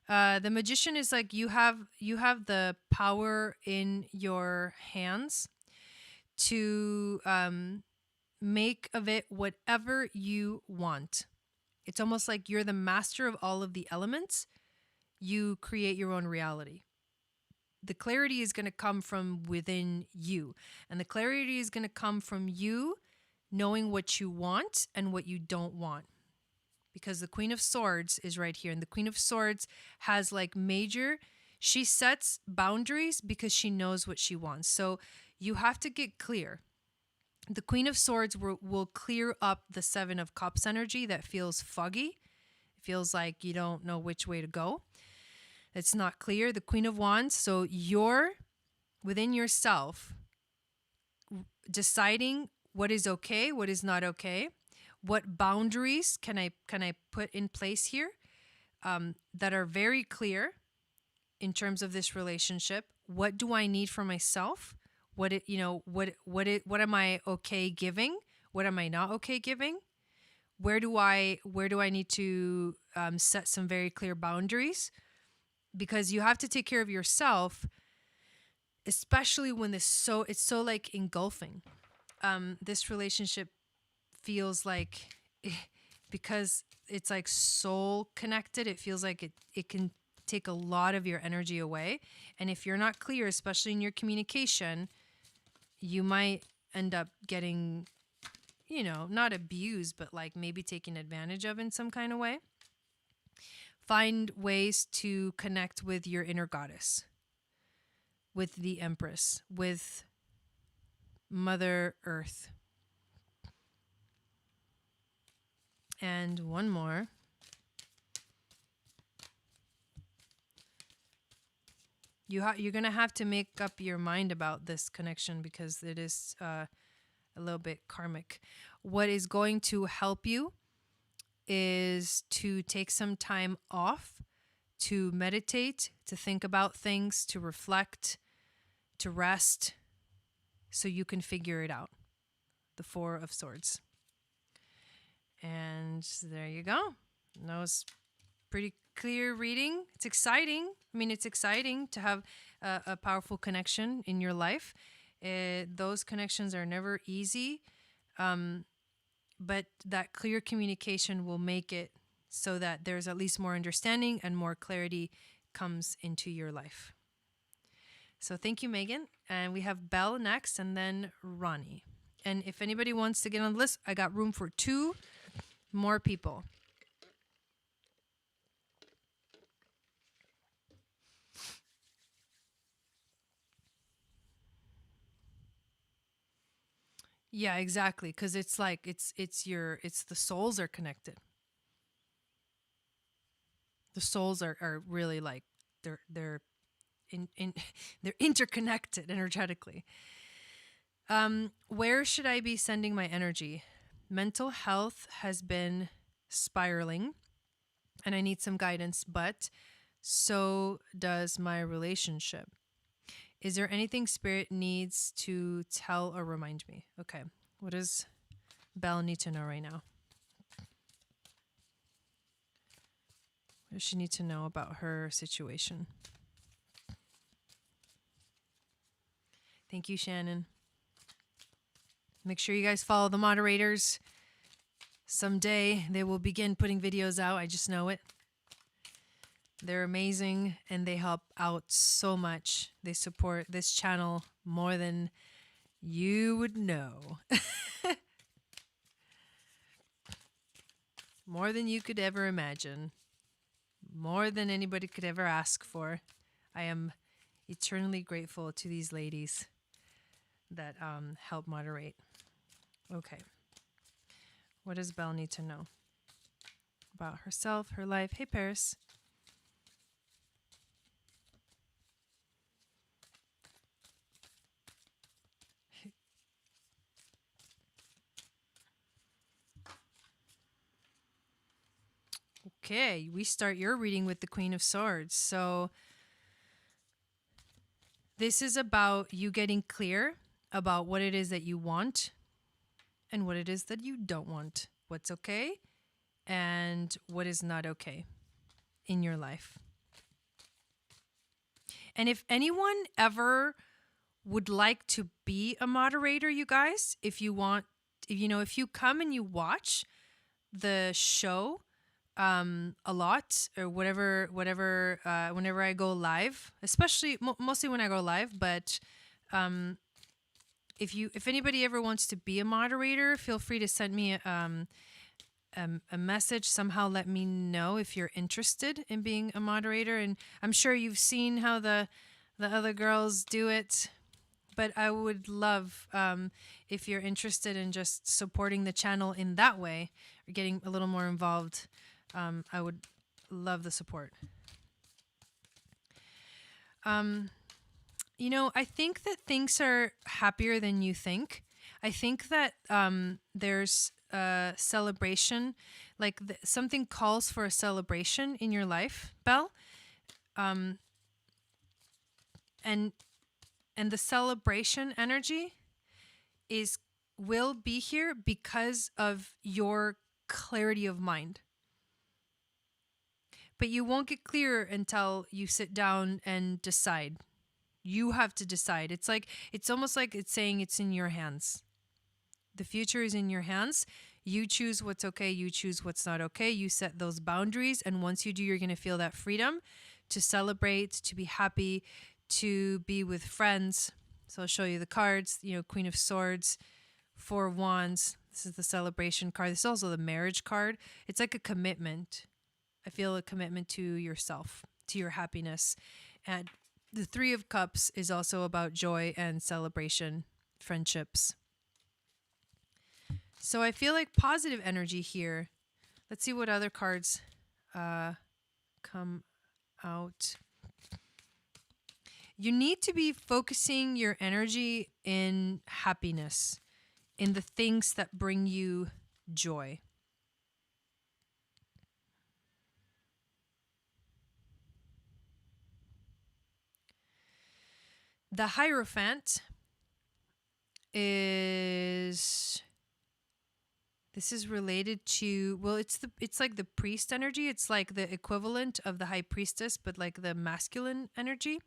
The Magician is like you have the power in your hands to make of it whatever you want. It's almost like you're the master of all of the elements. You create your own reality. The clarity is going to come from within you. And the clarity is going to come from you knowing what you want and what you don't want. Because the Queen of Swords is right here. And the Queen of Swords has like she sets boundaries because she knows what she wants. So you have to get clear. The Queen of Swords will clear up the Seven of Cups energy that feels foggy. It feels like you don't know which way to go. It's not clear. The Queen of Wands, so you're within yourself deciding what is okay, what is not okay. What boundaries can I put in place here that are very clear in terms of this relationship? What do I need for myself? What am I okay giving? What am I not okay giving? Where do I need to set some very clear boundaries? Because you have to take care of yourself, especially when it's so like engulfing. This relationship feels like, because it's like soul connected, it feels like it can take a lot of your energy away. And if you're not clear, especially in your communication, you might end up getting, not abused, but like maybe taken advantage of in some kind of way. Find ways to connect with your inner goddess, with the Empress, with Mother Earth. And one more. You're going to have to make up your mind about this connection because it is a little bit karmic. What is going to help you is to take some time off, to meditate, to think about things, to reflect, to rest, so you can figure it out. The Four of Swords. And there you go. That was pretty clear reading. It's exciting. I mean, it's exciting to have a powerful connection in your life. Those connections are never easy. But that clear communication will make it so that there's at least more understanding and more clarity comes into your life. So thank you, Megan. And we have Belle next and then Ronnie. And if anybody wants to get on the list, I got room for 2 more people. Yeah, exactly. Because it's like it's the souls are connected. The souls are really like they're they're interconnected energetically. Where should I be sending my energy? Mental health has been spiraling and I need some guidance, but so does my relationship. Is there anything Spirit needs to tell or remind me? Okay. What does Belle need to know right now? What does she need to know about her situation? Thank you, Shannon. Make sure you guys follow the moderators. Someday they will begin putting videos out. I just know it. They're amazing and they help out so much. They support this channel more than you would know. More than you could ever imagine. More than anybody could ever ask for. I am eternally grateful to these ladies that help moderate. Okay. What does Belle need to know about herself, her life? Hey, Paris. Okay, we start your reading with the Queen of Swords. So this is about you getting clear about what it is that you want and what it is that you don't want. What's okay and what is not okay in your life. And if anyone ever would like to be a moderator, you guys, if you want, if you come and you watch the show a lot or whatever, whenever I go live, especially mostly when I go live, but if anybody ever wants to be a moderator, feel free to send me a message. Somehow let me know if you're interested in being a moderator. And I'm sure you've seen how the other girls do it, but I would love if you're interested in just supporting the channel in that way or getting a little more involved. I would love the support. I think that things are happier than you think. I think that there's a celebration, like something calls for a celebration in your life, Belle. And the celebration energy will be here because of your clarity of mind. But you won't get clear until you sit down and decide. You have to decide. It's almost like it's saying it's in your hands. The future is in your hands. You choose what's okay. You choose what's not okay. You set those boundaries. And once you do, you're going to feel that freedom to celebrate, to be happy, to be with friends. So I'll show you the cards, Queen of Swords, Four of Wands. This is the celebration card. This is also the marriage card. It's like a commitment. I feel a commitment to yourself, to your happiness. And the Three of Cups is also about joy and celebration, friendships. So I feel like positive energy here. Let's see what other cards come out. You need to be focusing your energy in happiness, in the things that bring you joy. The Hierophant is related to, well, it's like the priest energy. It's like the equivalent of the high priestess, but like the masculine energy.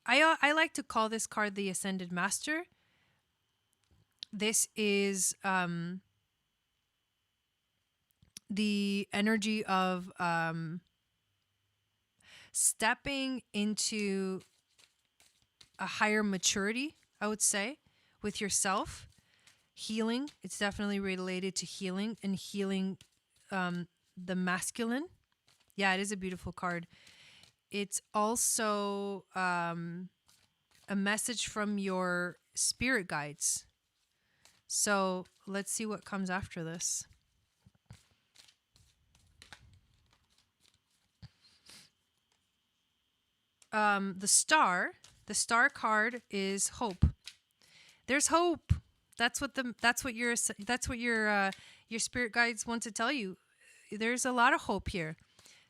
I like to call this card the Ascended Master. This is the energy of stepping into a higher maturity, I would say, with yourself. Healing, it's definitely related to healing and healing the masculine. Yeah, it is a beautiful card. It's also a message from your spirit guides. So let's see what comes after this. The star card is hope. There's hope. That's what your spirit guides want to tell you. There's a lot of hope here.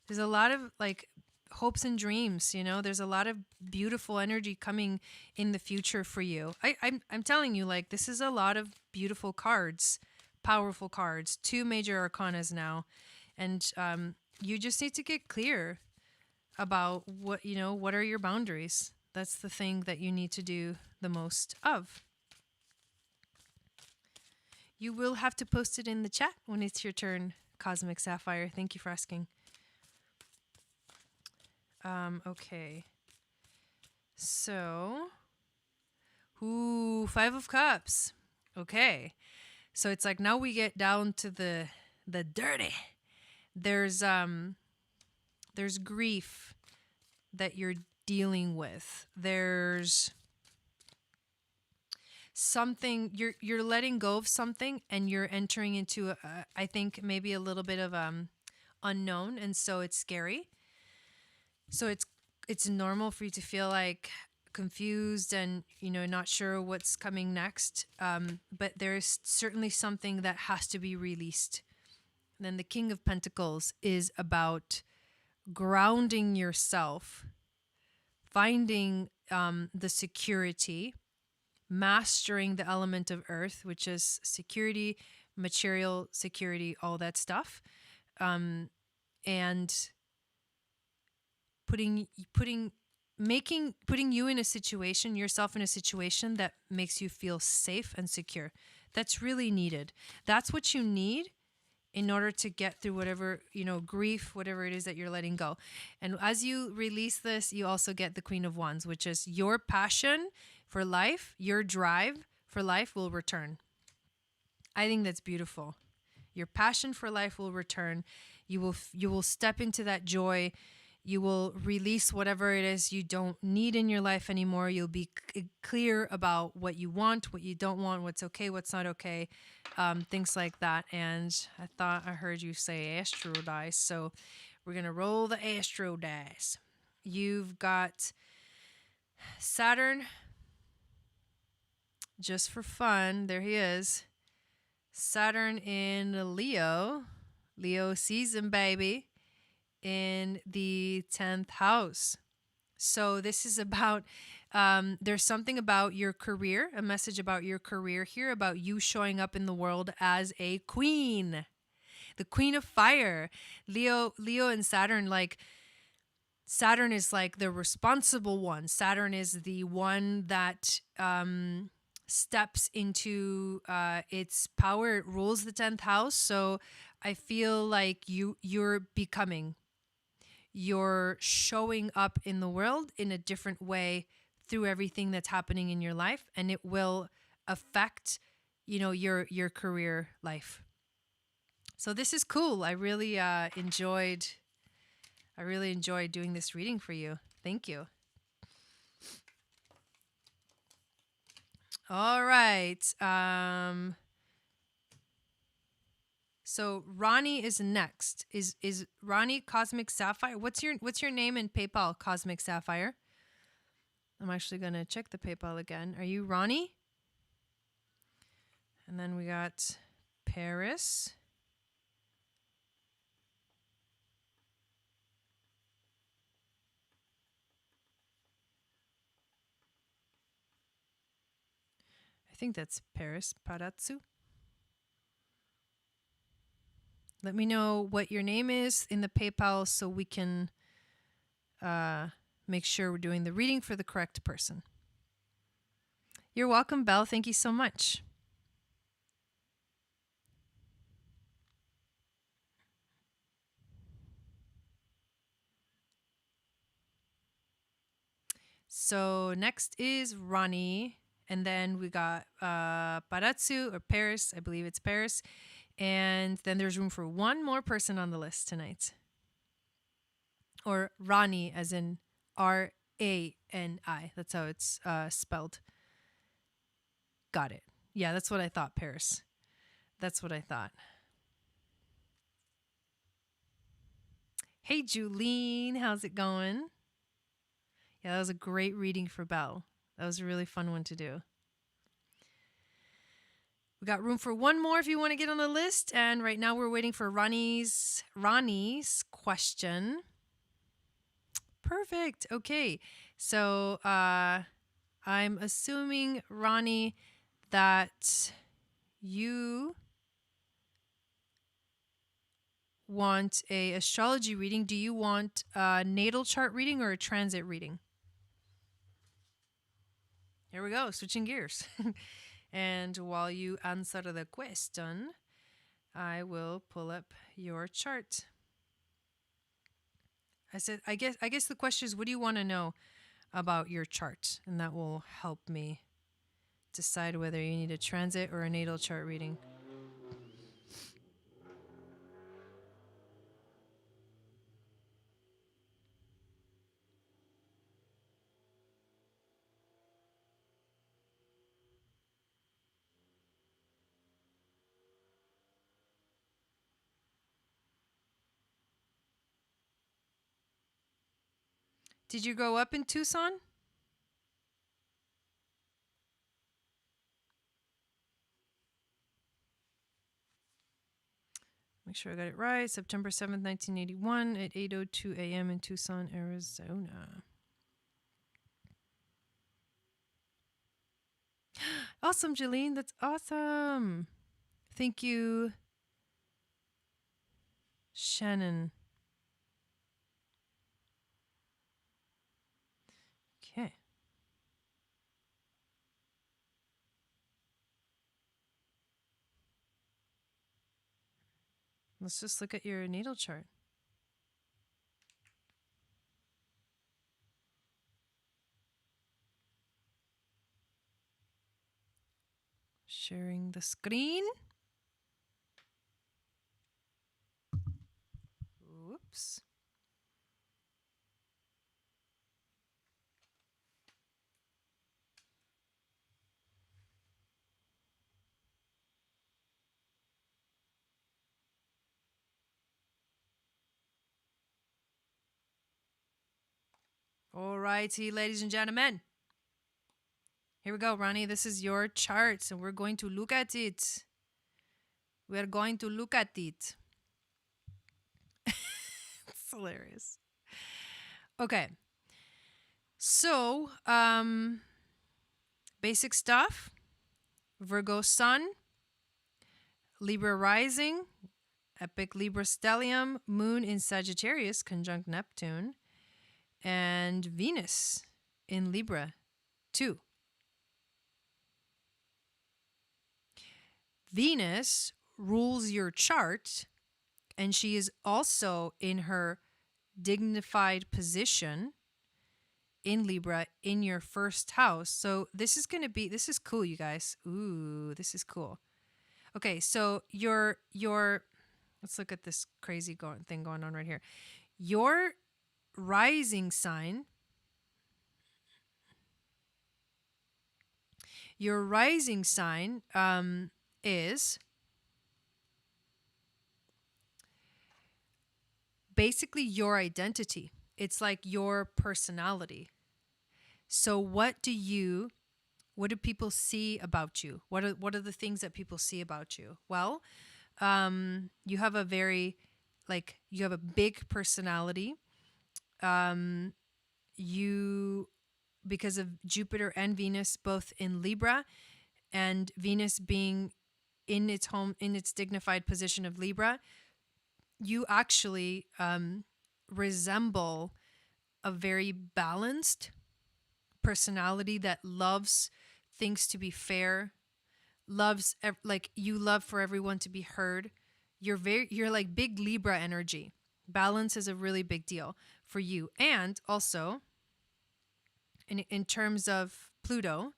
There's a lot of like hopes and dreams, there's a lot of beautiful energy coming in the future for you. I'm telling you, like, this is a lot of beautiful cards, powerful cards, 2 major arcanas now. And you just need to get clear about what are your boundaries. That's the thing that you need to do the most of. You will have to post it in the chat when it's your turn, Cosmic Sapphire. Thank you for asking. Okay. So, ooh, 5 of Cups. Okay. So it's like now we get down to the dirty. There's grief that you're dealing with. There's something you're letting go of something, and you're entering into I think maybe a little bit of unknown, and so it's scary. So it's normal for you to feel like confused and not sure what's coming next. But there's certainly something that has to be released. And then the King of Pentacles is about grounding yourself, finding the security, mastering the element of earth, which is security, material security, all that stuff, and putting you in a situation, yourself in a situation that makes you feel safe and secure. That's really needed. That's what you need in order to get through whatever, grief, whatever it is that you're letting go. And as you release this, you also get the Queen of Wands, which is your passion for life, your drive for life will return. I think that's beautiful. Your passion for life will return. You will step into that joy. You will release whatever it is you don't need in your life anymore. You'll be clear about what you want, what you don't want, what's okay, what's not okay, things like that. And I thought I heard you say astro dice, so we're going to roll the astro dice. You've got Saturn, just for fun. There he is. Saturn in Leo season, baby, in the 10th house. So this is about, there's something about your career, a message about your career here, about you showing up in the world as a queen, the Queen of Fire. Leo and Saturn, like Saturn is like the responsible one. Saturn is the one that steps into its power. It rules the 10th house. So I feel like you're showing up in the world in a different way through everything that's happening in your life, and it will affect, your career life. So this is cool. I really enjoyed doing this reading for you. Thank you. All right. So Ronnie is next. Is Ronnie Cosmic Sapphire? What's your name in PayPal, Cosmic Sapphire? I'm actually going to check the PayPal again. Are you Ronnie? And then we got Paris. I think that's Paris Paratsu. Let me know what your name is in the PayPal so we can make sure we're doing the reading for the correct person. You're welcome, Belle. Thank you so much. So next is Ronnie. And then we got Paratsu or Paris. I believe it's Paris. And then there's room for one more person on the list tonight. Or Rani, as in R-A-N-I. That's how it's spelled. Got it. Yeah, that's what I thought, Paris. That's what I thought. Hey, Julene. How's it going? Yeah, that was a great reading for Belle. That was a really fun one to do. We got room for one more if you want to get on the list. And right now we're waiting for Ronnie's question. Perfect. Okay. So I'm assuming, Ronnie, that you want a astrology reading. Do you want a natal chart reading or a transit reading? Here we go, switching gears. And while you answer the question, I will pull up your chart. I guess the question is, what do you want to know about your chart? And that will help me decide whether you need a transit or a natal chart reading. Did you grow up in Tucson? Make sure I got it right. September 7th, 1981 at 8:02 a.m. in Tucson, Arizona. Awesome, Jolene. That's awesome. Thank you, Shannon. Okay. Let's just look at your natal chart. Sharing the screen. Oops. All righty, ladies and gentlemen. Here we go, Ronnie. This is your chart, and we're going to look at it. We're going to look at it. It's hilarious. Okay. So, basic stuff. Virgo Sun, Libra Rising, Epic Libra Stellium, Moon in Sagittarius, conjunct Neptune, and Venus in Libra, 2. Venus rules your chart, and she is also in her dignified position in Libra in your first house. So this is cool, you guys. Ooh, this is cool. Okay, so your let's look at this crazy thing going on right here. Your rising sign is basically your identity. It's like your personality. So what do people see about you? What are the things that people see about you? Well, you have a big personality. Because of Jupiter and Venus both in Libra, and Venus being in its dignified position of Libra, you actually resemble a very balanced personality that loves things to be fair, you love for everyone to be heard. You're like big Libra energy. Balance is a really big deal for you. And also, in terms of Pluto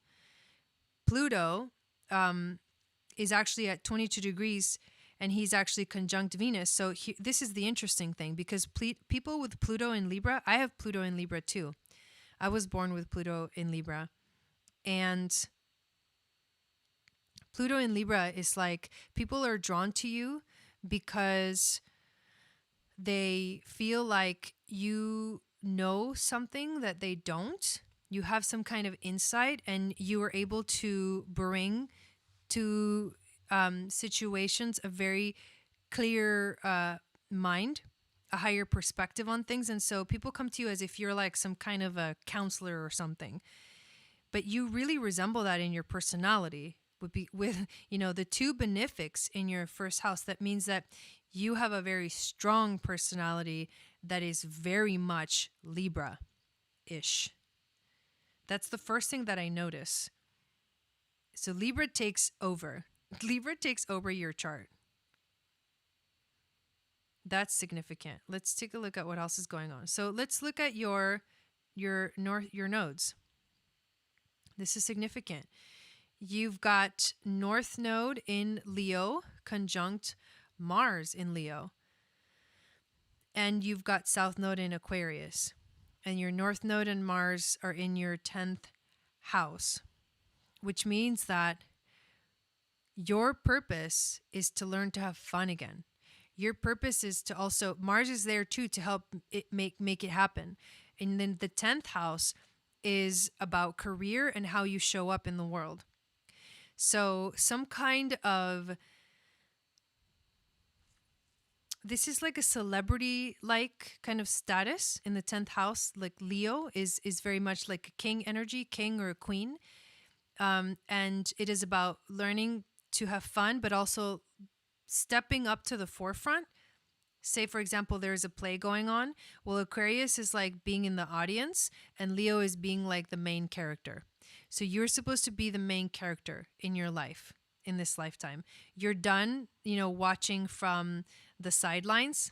is actually at 22 degrees, and he's actually conjunct Venus. So this is the interesting thing, because people with Pluto in Libra, I have Pluto in Libra too. I was born with Pluto in Libra. And Pluto in Libra is like, people are drawn to you because they feel like you know something that they don't. You have some kind of insight, and you are able to bring to situations a very clear mind, a higher perspective on things. And so people come to you as if you're like some kind of a counselor or something. But you really resemble that in your personality with the 2 benefics in your first house. That means that you have a very strong personality that is very much Libra-ish. That's the first thing that I notice. So Libra takes over. Libra takes over your chart. That's significant. Let's take a look at what else is going on. So let's look at your nodes. This is significant. You've got North Node in Leo conjunct Mars in Leo. And you've got South Node in Aquarius. And your North Node and Mars are in your 10th house, which means that your purpose is to learn to have fun again. Your purpose is to also, Mars is there too to help it make it happen. And then the 10th house is about career and how you show up in the world. So some kind of, this is like a celebrity-like kind of status in the 10th house. Like Leo is very much like a king energy, king or a queen. And it is about learning to have fun, but also stepping up to the forefront. Say, for example, there's a play going on. Well, Aquarius is like being in the audience and Leo is being like the main character. So you're supposed to be the main character in your life, in this lifetime. You're done, watching from the sidelines.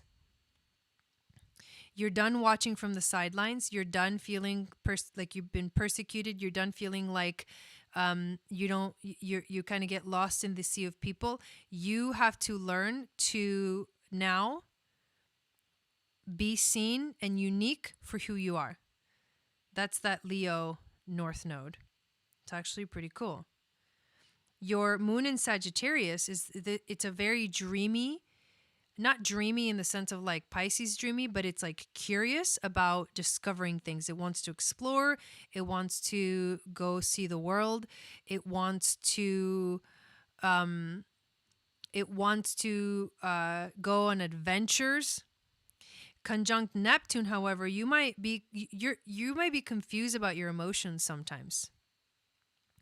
You're done watching from the sidelines. You're done feeling like you've been persecuted. You're done feeling like you kind of get lost in the sea of people. You have to learn to now be seen and unique for who you are. That's that Leo North Node. It's actually pretty cool. Your moon in Sagittarius it's a very dreamy, not dreamy in the sense of like Pisces dreamy, but it's like curious about discovering things. It wants to explore. It wants to go see the world. It wants to go on adventures. Conjunct Neptune, however, you might be confused about your emotions sometimes.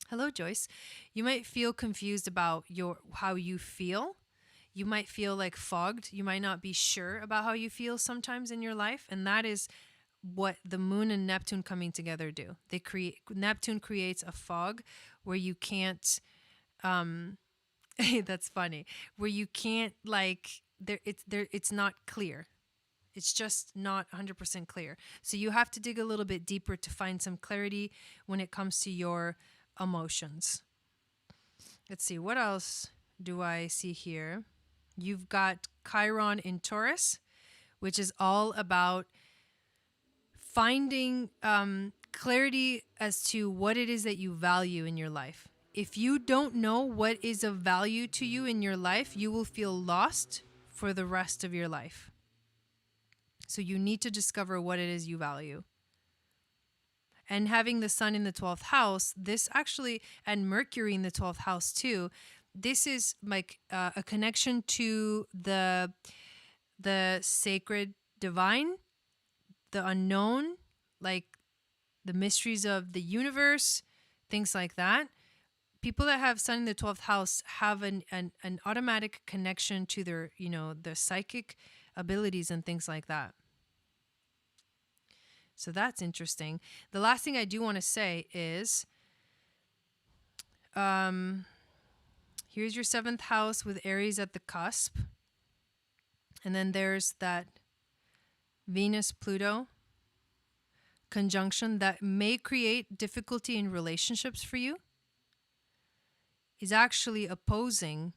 Hello, Joyce. You might feel confused about how you feel. You might feel like fogged. You might not be sure about how you feel sometimes in your life. And that is what the moon and Neptune coming together do. Neptune creates a fog where you can't, that's funny, where you can't it's not clear. It's just not 100% clear. So you have to dig a little bit deeper to find some clarity when it comes to your emotions. Let's see, what else do I see here? You've got Chiron in Taurus, which is all about finding clarity as to what it is that you value in your life. If you don't know what is of value to you in your life, you will feel lost for the rest of your life. So you need to discover what it is you value. And having the sun in the 12th house, and Mercury in the 12th house too, this is like a connection to the sacred divine, the unknown, like the mysteries of the universe, things like that. People that have sun in the 12th house have an automatic connection to their psychic abilities and things like that. So that's interesting. The last thing I do want to say is, here's your 7th house with Aries at the cusp. And then there's that Venus-Pluto conjunction that may create difficulty in relationships for you. Is actually opposing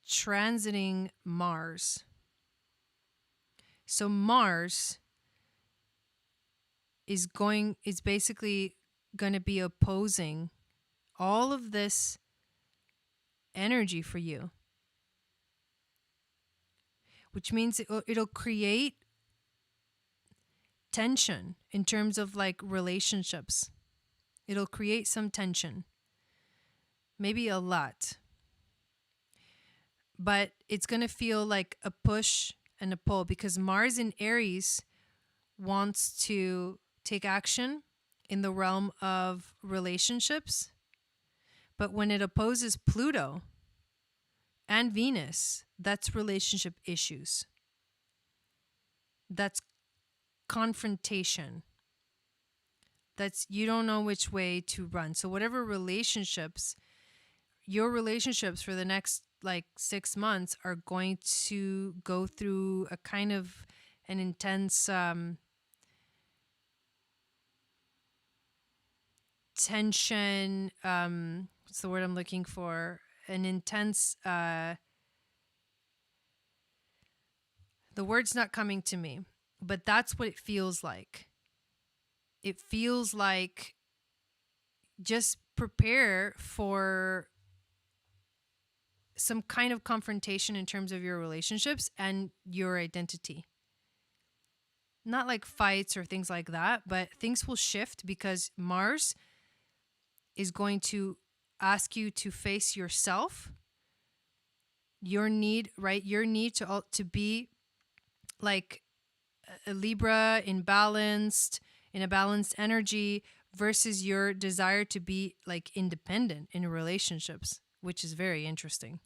transiting Mars. So Mars is basically going to be opposing all of this energy for you, which means it'll create tension in terms of like relationships. It'll create some tension, maybe a lot, but it's going to feel like a push and a pull because Mars in Aries wants to take action in the realm of relationships. But when it opposes Pluto and Venus, that's relationship issues. That's confrontation. you don't know which way to run. So whatever relationships, your relationships for the next like 6 months are going to go through a kind of an intense tension. What's the word I'm looking for? An intense, the word's not coming to me, but that's what it feels like. It feels like just prepare for some kind of confrontation in terms of your relationships and your identity. Not like fights or things like that, but things will shift because Mars is going to ask you to face yourself, your need, right? Your need to be like a Libra in a balanced energy versus your desire to be like independent in relationships, which is very interesting.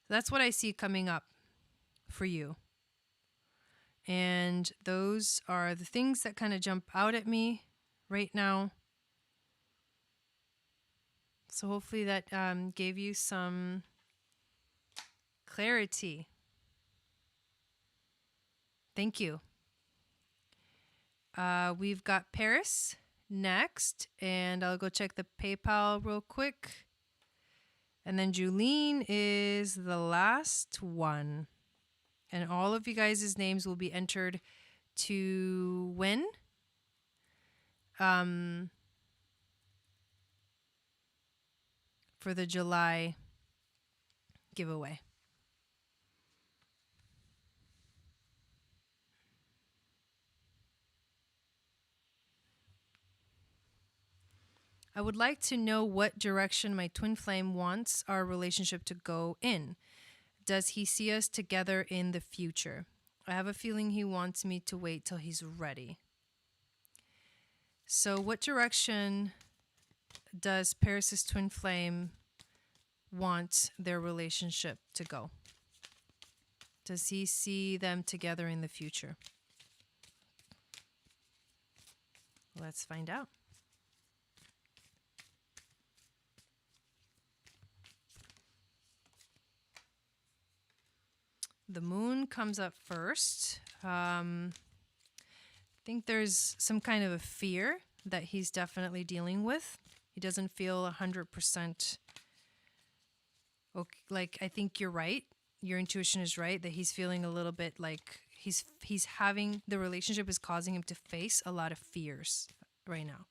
That's what I see coming up for you. And those are the things that kind of jump out at me right now. So hopefully that gave you some clarity. Thank you. We've got Paris next, and I'll go check the PayPal real quick. And then Julene is the last one. And all of you guys' names will be entered to win. For the July giveaway. I would like to know what direction my twin flame wants our relationship to go in. Does he see us together in the future? I have a feeling he wants me to wait till he's ready. So what direction does Paris's twin flame want their relationship to go? Does he see them together in the future? Let's find out. The moon comes up first. I think there's some kind of a fear that he's definitely dealing with. He doesn't feel 100% okay. Like, I think you're right. Your intuition is right that he's feeling a little bit like he's having, the relationship is causing him to face a lot of fears right now.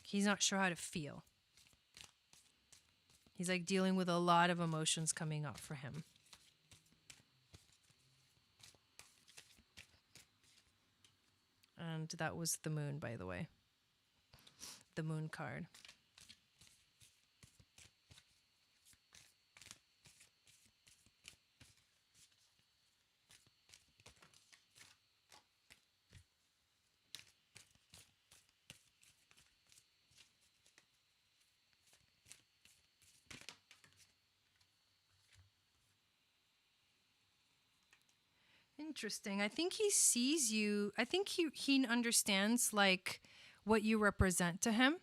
He's not sure how to feel. He's like dealing with a lot of emotions coming up for him. And that was the moon, by the way. The moon card. Interesting. I think he sees you. I think he understands like what you represent to him.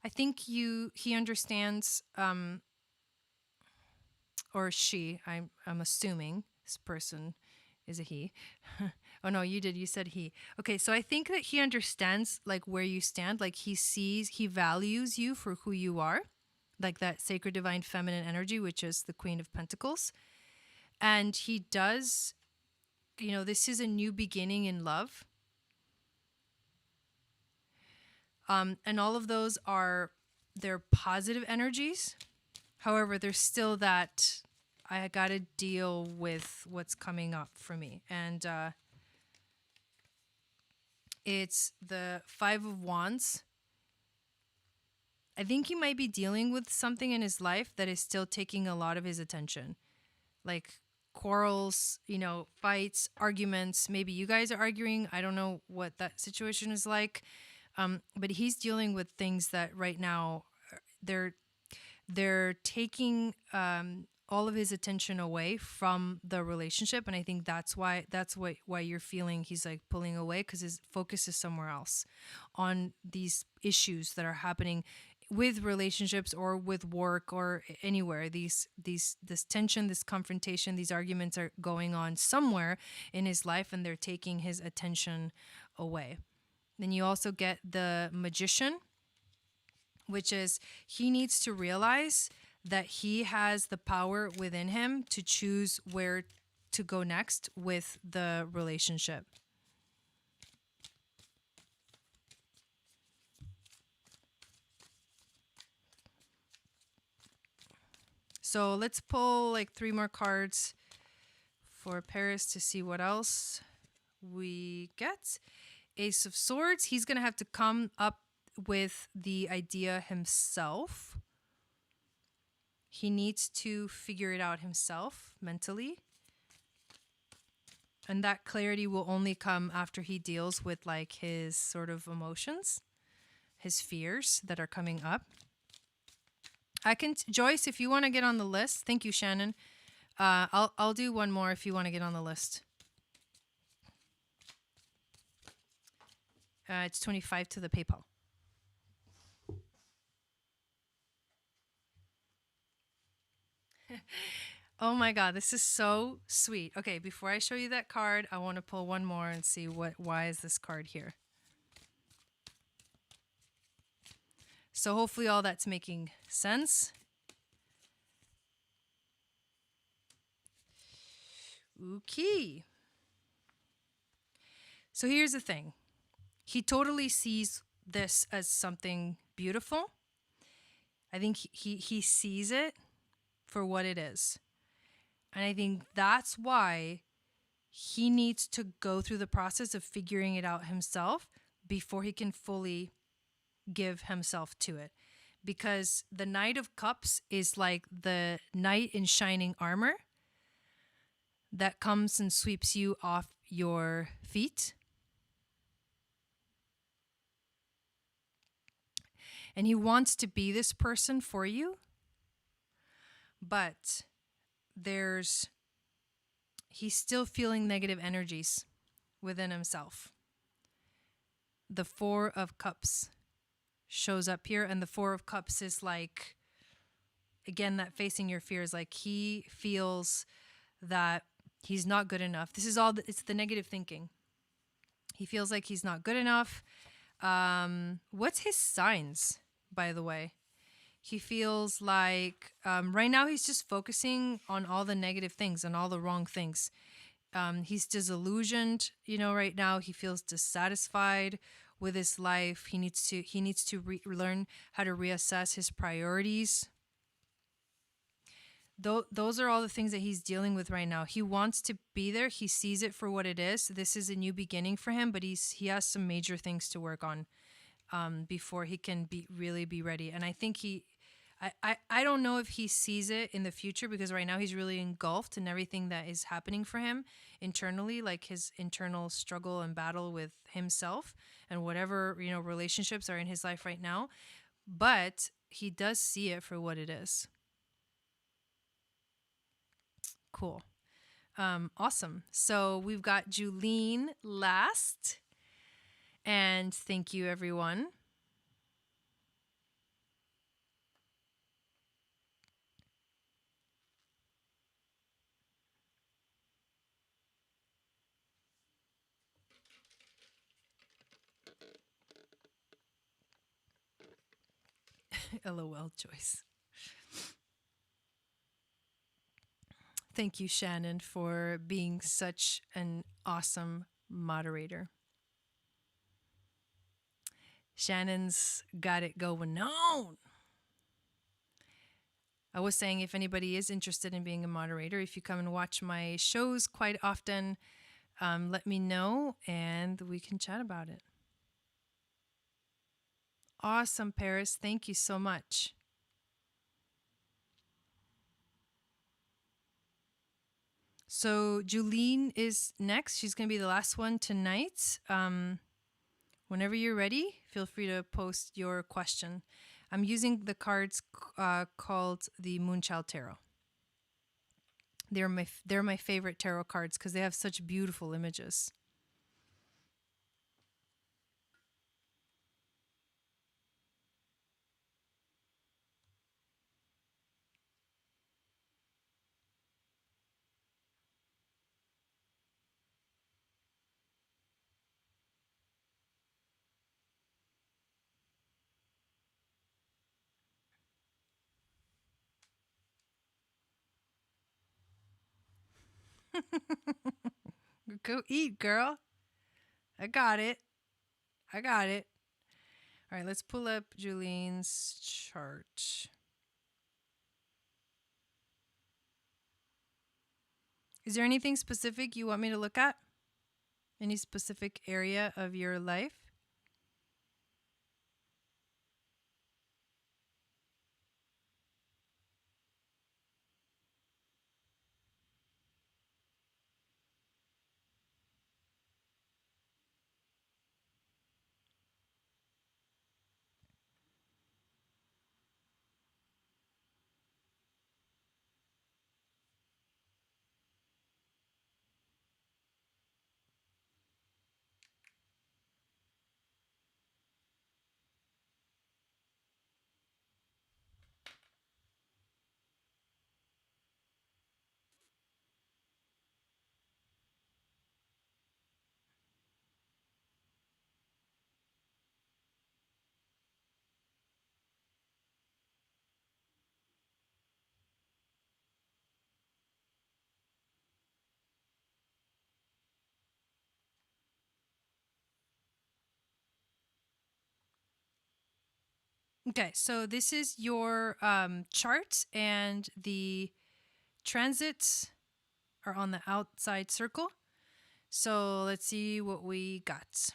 I think he understands or she. I'm assuming this person is a he. Oh no, you did. You said he. Okay, so I think that he understands like where you stand. Like he values you for who you are, like that sacred divine feminine energy, which is the Queen of Pentacles. And he does, this is a new beginning in love. And all of those they're positive energies. However, there's still that I got to deal with what's coming up for me. And it's the Five of Wands. I think he might be dealing with something in his life that is still taking a lot of his attention. Like quarrels, fights, arguments. Maybe you guys are arguing. I don't know what that situation is like. But he's dealing with things that right now they're taking all of his attention away from the relationship, and I think why you're feeling he's like pulling away, because his focus is somewhere else on these issues that are happening with relationships or with work or anywhere. This tension, this confrontation, these arguments are going on somewhere in his life, and they're taking his attention away. Then you also get the Magician, which is he needs to realize that he has the power within him to choose where to go next with the relationship. So let's pull like 3 more cards for Paris to see what else we get. Ace of Swords. He's going to have to come up with the idea himself. He needs to figure it out himself mentally. And that clarity will only come after he deals with like his sort of emotions, his fears that are coming up. Joyce, if you want to get on the list. Thank you, Shannon. I'll do one more if you want to get on the list. It's 25 to the PayPal. Oh my God, this is so sweet. Okay, before I show you that card, I want to pull one more and see why is this card here. So hopefully all that's making sense. Okay. So here's the thing. He totally sees this as something beautiful. I think he sees it for what it is. And I think that's why he needs to go through the process of figuring it out himself before he can fully give himself to it. Because the Knight of Cups is like the knight in shining armor that comes and sweeps you off your feet. And he wants to be this person for you. But he's still feeling negative energies within himself. The Four of Cups shows up here, and the Four of Cups is like, again, that facing your fears. Like he feels that he's not good enough. This is all, it's the negative thinking. He feels like he's not good enough. What's his signs, by the way? He feels like right now he's just focusing on all the negative things and all the wrong things. He's disillusioned, right now. He feels dissatisfied with his life. He needs to learn how to reassess his priorities. Those are all the things that he's dealing with right now. He wants to be there. He sees it for what it is. This is a new beginning for him, but he has some major things to work on before he can really be ready. And I think I don't know if he sees it in the future, because right now he's really engulfed in everything that is happening for him internally, like his internal struggle and battle with himself and whatever, relationships are in his life right now. But he does see it for what it is. Cool. Awesome. So we've got Julene last. And thank you, everyone. LOL, Joyce. Thank you, Shannon, for being such an awesome moderator. Shannon's got it going on. I was saying, if anybody is interested in being a moderator, if you come and watch my shows quite often, let me know and we can chat about it. Awesome, Paris. Thank you so much. So Julene is next. She's going to be the last one tonight. Whenever you're ready, feel free to post your question. I'm using the cards called the Moonchild Tarot. They're my favorite tarot cards because they have such beautiful images. Go eat, girl. I got it. I got it. All right, let's pull up Juline's chart. Is there anything specific you want me to look at? Any specific area of your life? Okay, so this is your chart, and the transits are on the outside circle. So let's see what we got.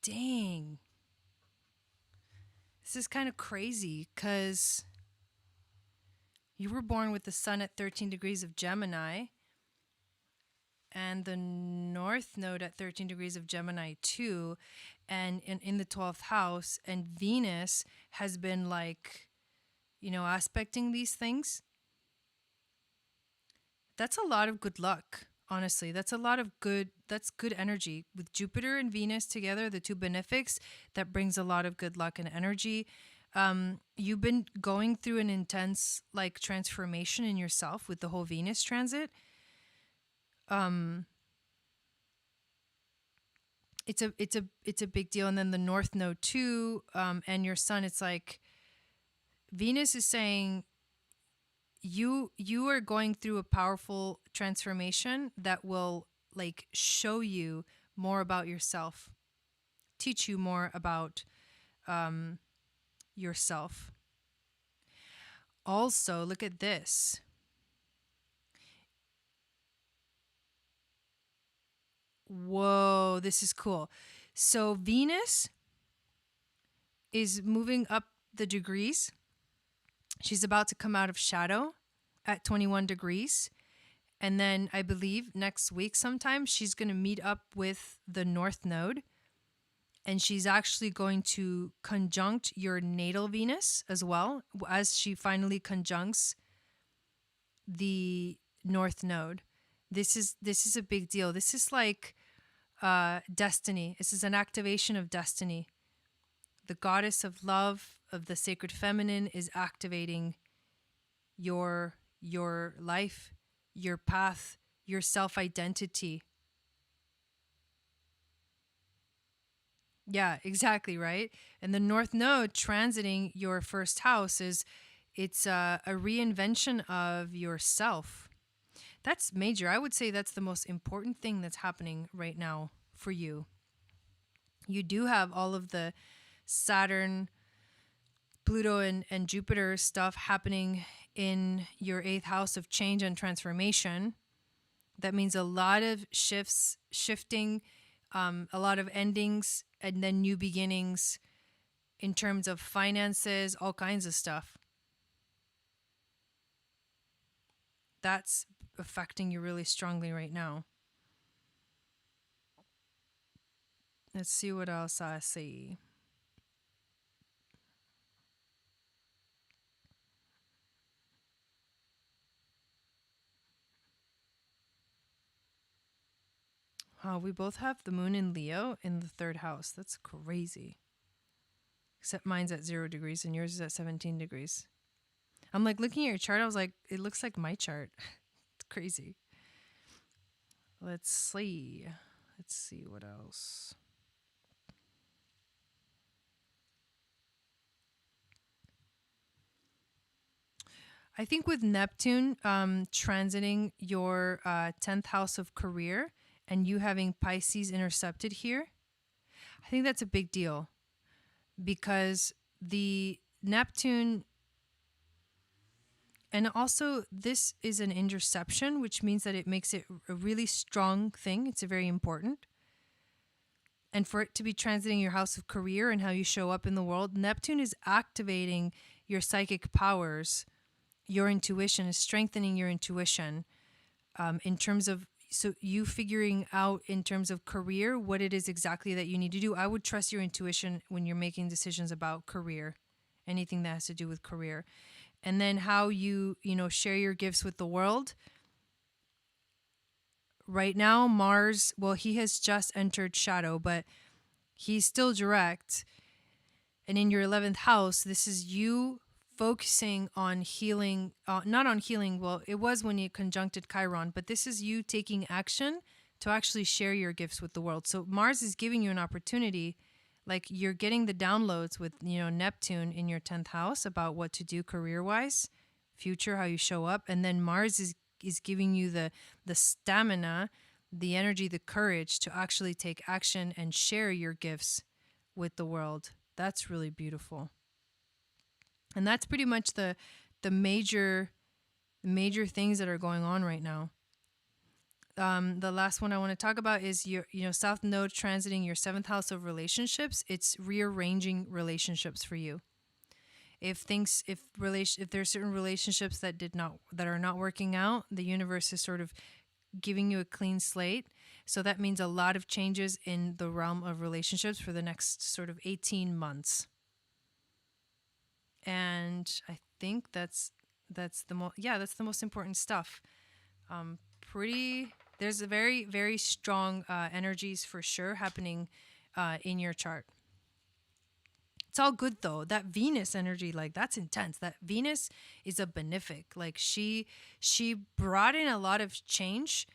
Dang. This is kind of crazy because you were born with the sun at 13 degrees of Gemini and the North Node at 13 degrees of Gemini too, and in the 12th house, and Venus has been like, aspecting these things. That's a lot of good luck, honestly. That's good energy. With Jupiter and Venus together, the two benefics, that brings a lot of good luck and energy. You've been going through an intense transformation in yourself with the whole Venus transit. It's a big deal. And then the North Node too, and your sun, it's like Venus is saying you are going through a powerful transformation that will show you more about yourself, teach you more about yourself. Also, look at this. Whoa, this is cool. So Venus is moving up the degrees. She's about to come out of shadow at 21 degrees. And then I believe next week sometime she's going to meet up with the North Node. And she's actually going to conjunct your natal Venus as well, as she finally conjuncts the North Node. This is a big deal. This is like destiny. This is an activation of destiny. The goddess of love, of the sacred feminine, is activating your life, your path, your self-identity. Yeah, exactly, right? And the North Node transiting your first house it's a reinvention of yourself. That's major. I would say that's the most important thing that's happening right now for you. You do have all of the Saturn, Pluto, and Jupiter stuff happening in your 8th house of change and transformation. That means a lot of shifting, a lot of endings, and then new beginnings in terms of finances, all kinds of stuff. That's affecting you really strongly right now. Let's see what else I see. We both have the moon in Leo in the 3rd house. That's crazy. Except mine's at 0 degrees and yours is at 17 degrees. I'm like looking at your chart. I was like, it looks like my chart. It's crazy. Let's see. Let's see what else. I think with Neptune transiting your 10th house of career and you having Pisces intercepted here, I think that's a big deal because the Neptune, and also this is an interception, which means that it makes it a really strong thing. It's a very important. And for it to be transiting your house of career and how you show up in the world, Neptune is activating your psychic powers. Your intuition is strengthening your intuition in terms of, so you figuring out in terms of career what it is exactly that you need to do. I would trust your intuition when you're making decisions about career, anything that has to do with career. And then how you share your gifts with the world. Right now, Mars, well, he has just entered shadow, but he's still direct. And in your 11th house, this is you focusing on healing, not on healing. Well, it was when you conjuncted Chiron, but this is you taking action to actually share your gifts with the world. So Mars is giving you an opportunity, like you're getting the downloads with, Neptune in your 10th house about what to do career-wise, future, how you show up. And then Mars is giving you the stamina, the energy, the courage to actually take action and share your gifts with the world. That's really beautiful. And that's pretty much the major things that are going on right now. The last one I want to talk about is your South Node transiting your 7th house of relationships. It's rearranging relationships for you. If there's certain relationships that are not working out, the universe is sort of giving you a clean slate. So that means a lot of changes in the realm of relationships for the next sort of 18 months. And I think that's the most important stuff. There's a very, very strong energies for sure happening in your chart. It's all good though. That Venus energy, like that's intense. That Venus is a benefic. Like she brought in a lot of change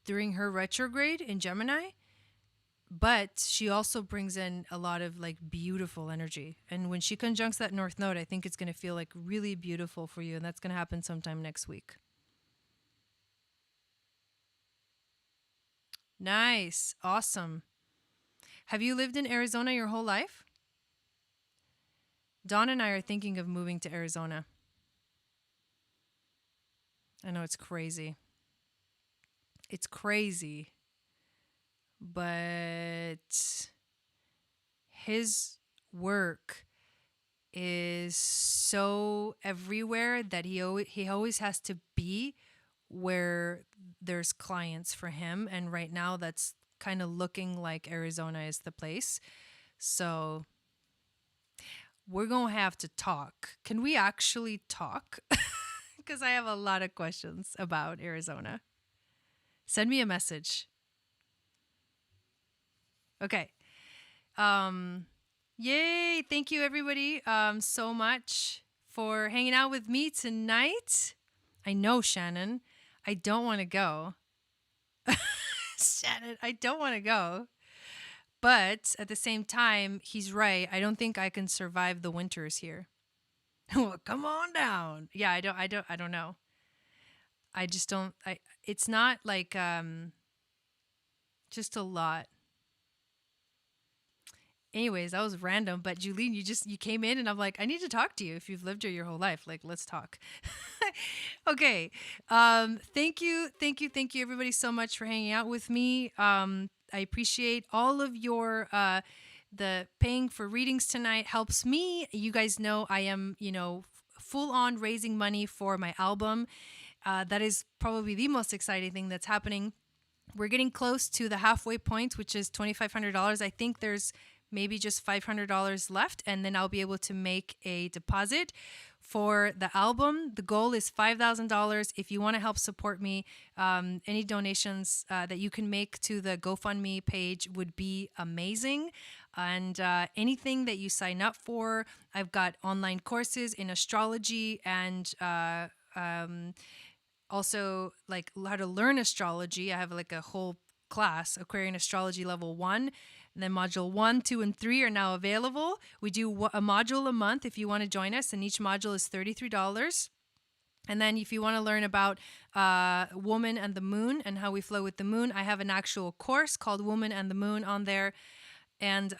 during her retrograde in Gemini. But she also brings in a lot of like beautiful energy. And when she conjuncts that North Node, I think it's going to feel like really beautiful for you. And that's going to happen sometime next week. Nice. Awesome. Have you lived in Arizona your whole life? Dawn and I are thinking of moving to Arizona. I know it's crazy. It's crazy. But his work is so everywhere that he always has to be where there's clients for him. And right now that's kind of looking like Arizona is the place. So we're going to have to talk. Can we actually talk? Because I have a lot of questions about Arizona. Send me a message. Okay. Yay. Thank you, everybody, so much for hanging out with me tonight. I know, Shannon, I don't want to go. Shannon, I don't want to go. But at the same time, he's right. I don't think I can survive the winters here. Well, come on down. Yeah, I don't know. I just don't, it's not like, just a lot. Anyways, that was random, but Julene, you came in and I'm like, I need to talk to you if you've lived here your whole life. Like, let's talk. Okay. Thank you everybody so much for hanging out with me. I appreciate all of your, the paying for readings tonight helps me. You guys know I am, full on raising money for my album. That is probably the most exciting thing that's happening. We're getting close to the halfway point, which is $2,500. I think there's maybe just $500 left, and then I'll be able to make a deposit for the album. The goal is $5,000. If you want to help support me, any donations that you can make to the GoFundMe page would be amazing. And anything that you sign up for, I've got online courses in astrology and also like how to learn astrology. I have like a whole class, Aquarian Astrology Level 1. And then module 1, 2, and 3 are now available. We do a module a month if you want to join us, and each module is $33. And then if you want to learn about Woman and the Moon and how we flow with the moon, I have an actual course called Woman and the Moon on there. And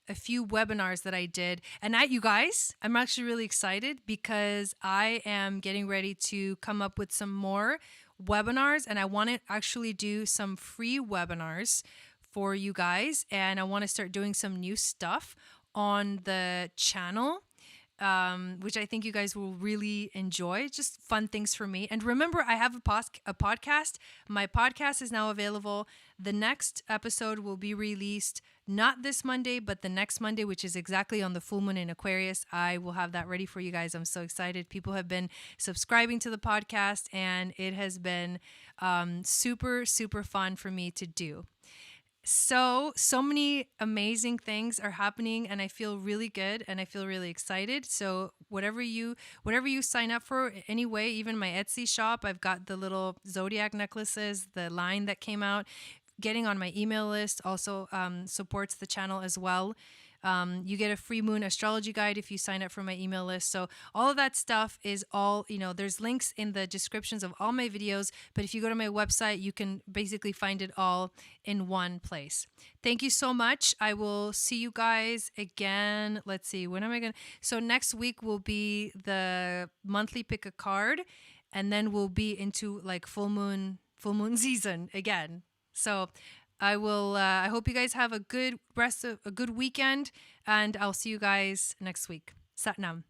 a few webinars that I did. And you guys, I'm actually really excited because I am getting ready to come up with some more webinars, and I want to actually do some free webinars for you guys. And I want to start doing some new stuff on the channel, which I think you guys will really enjoy. Just fun things for me. And remember, I have a podcast. My podcast is now available. The next episode will be released not this Monday, but the next Monday, which is exactly on the full moon in Aquarius. I will have that ready for you guys. I'm so excited. People have been subscribing to the podcast, and it has been super, super fun for me to do. So many amazing things are happening, and I feel really good and I feel really excited. So whatever you sign up for anyway, even my Etsy shop, I've got the little zodiac necklaces, the line that came out. Getting on my email list also supports the channel as well. You get a free moon astrology guide if you sign up for my email list. So all of that stuff is all, there's links in the descriptions of all my videos. But if you go to my website, you can basically find it all in one place. Thank you so much. I will see you guys again. Let's see, when am I going to? So next week will be the monthly pick a card. And then we'll be into like full moon season again. So I hope you guys have a good weekend, and I'll see you guys next week. Sat Nam.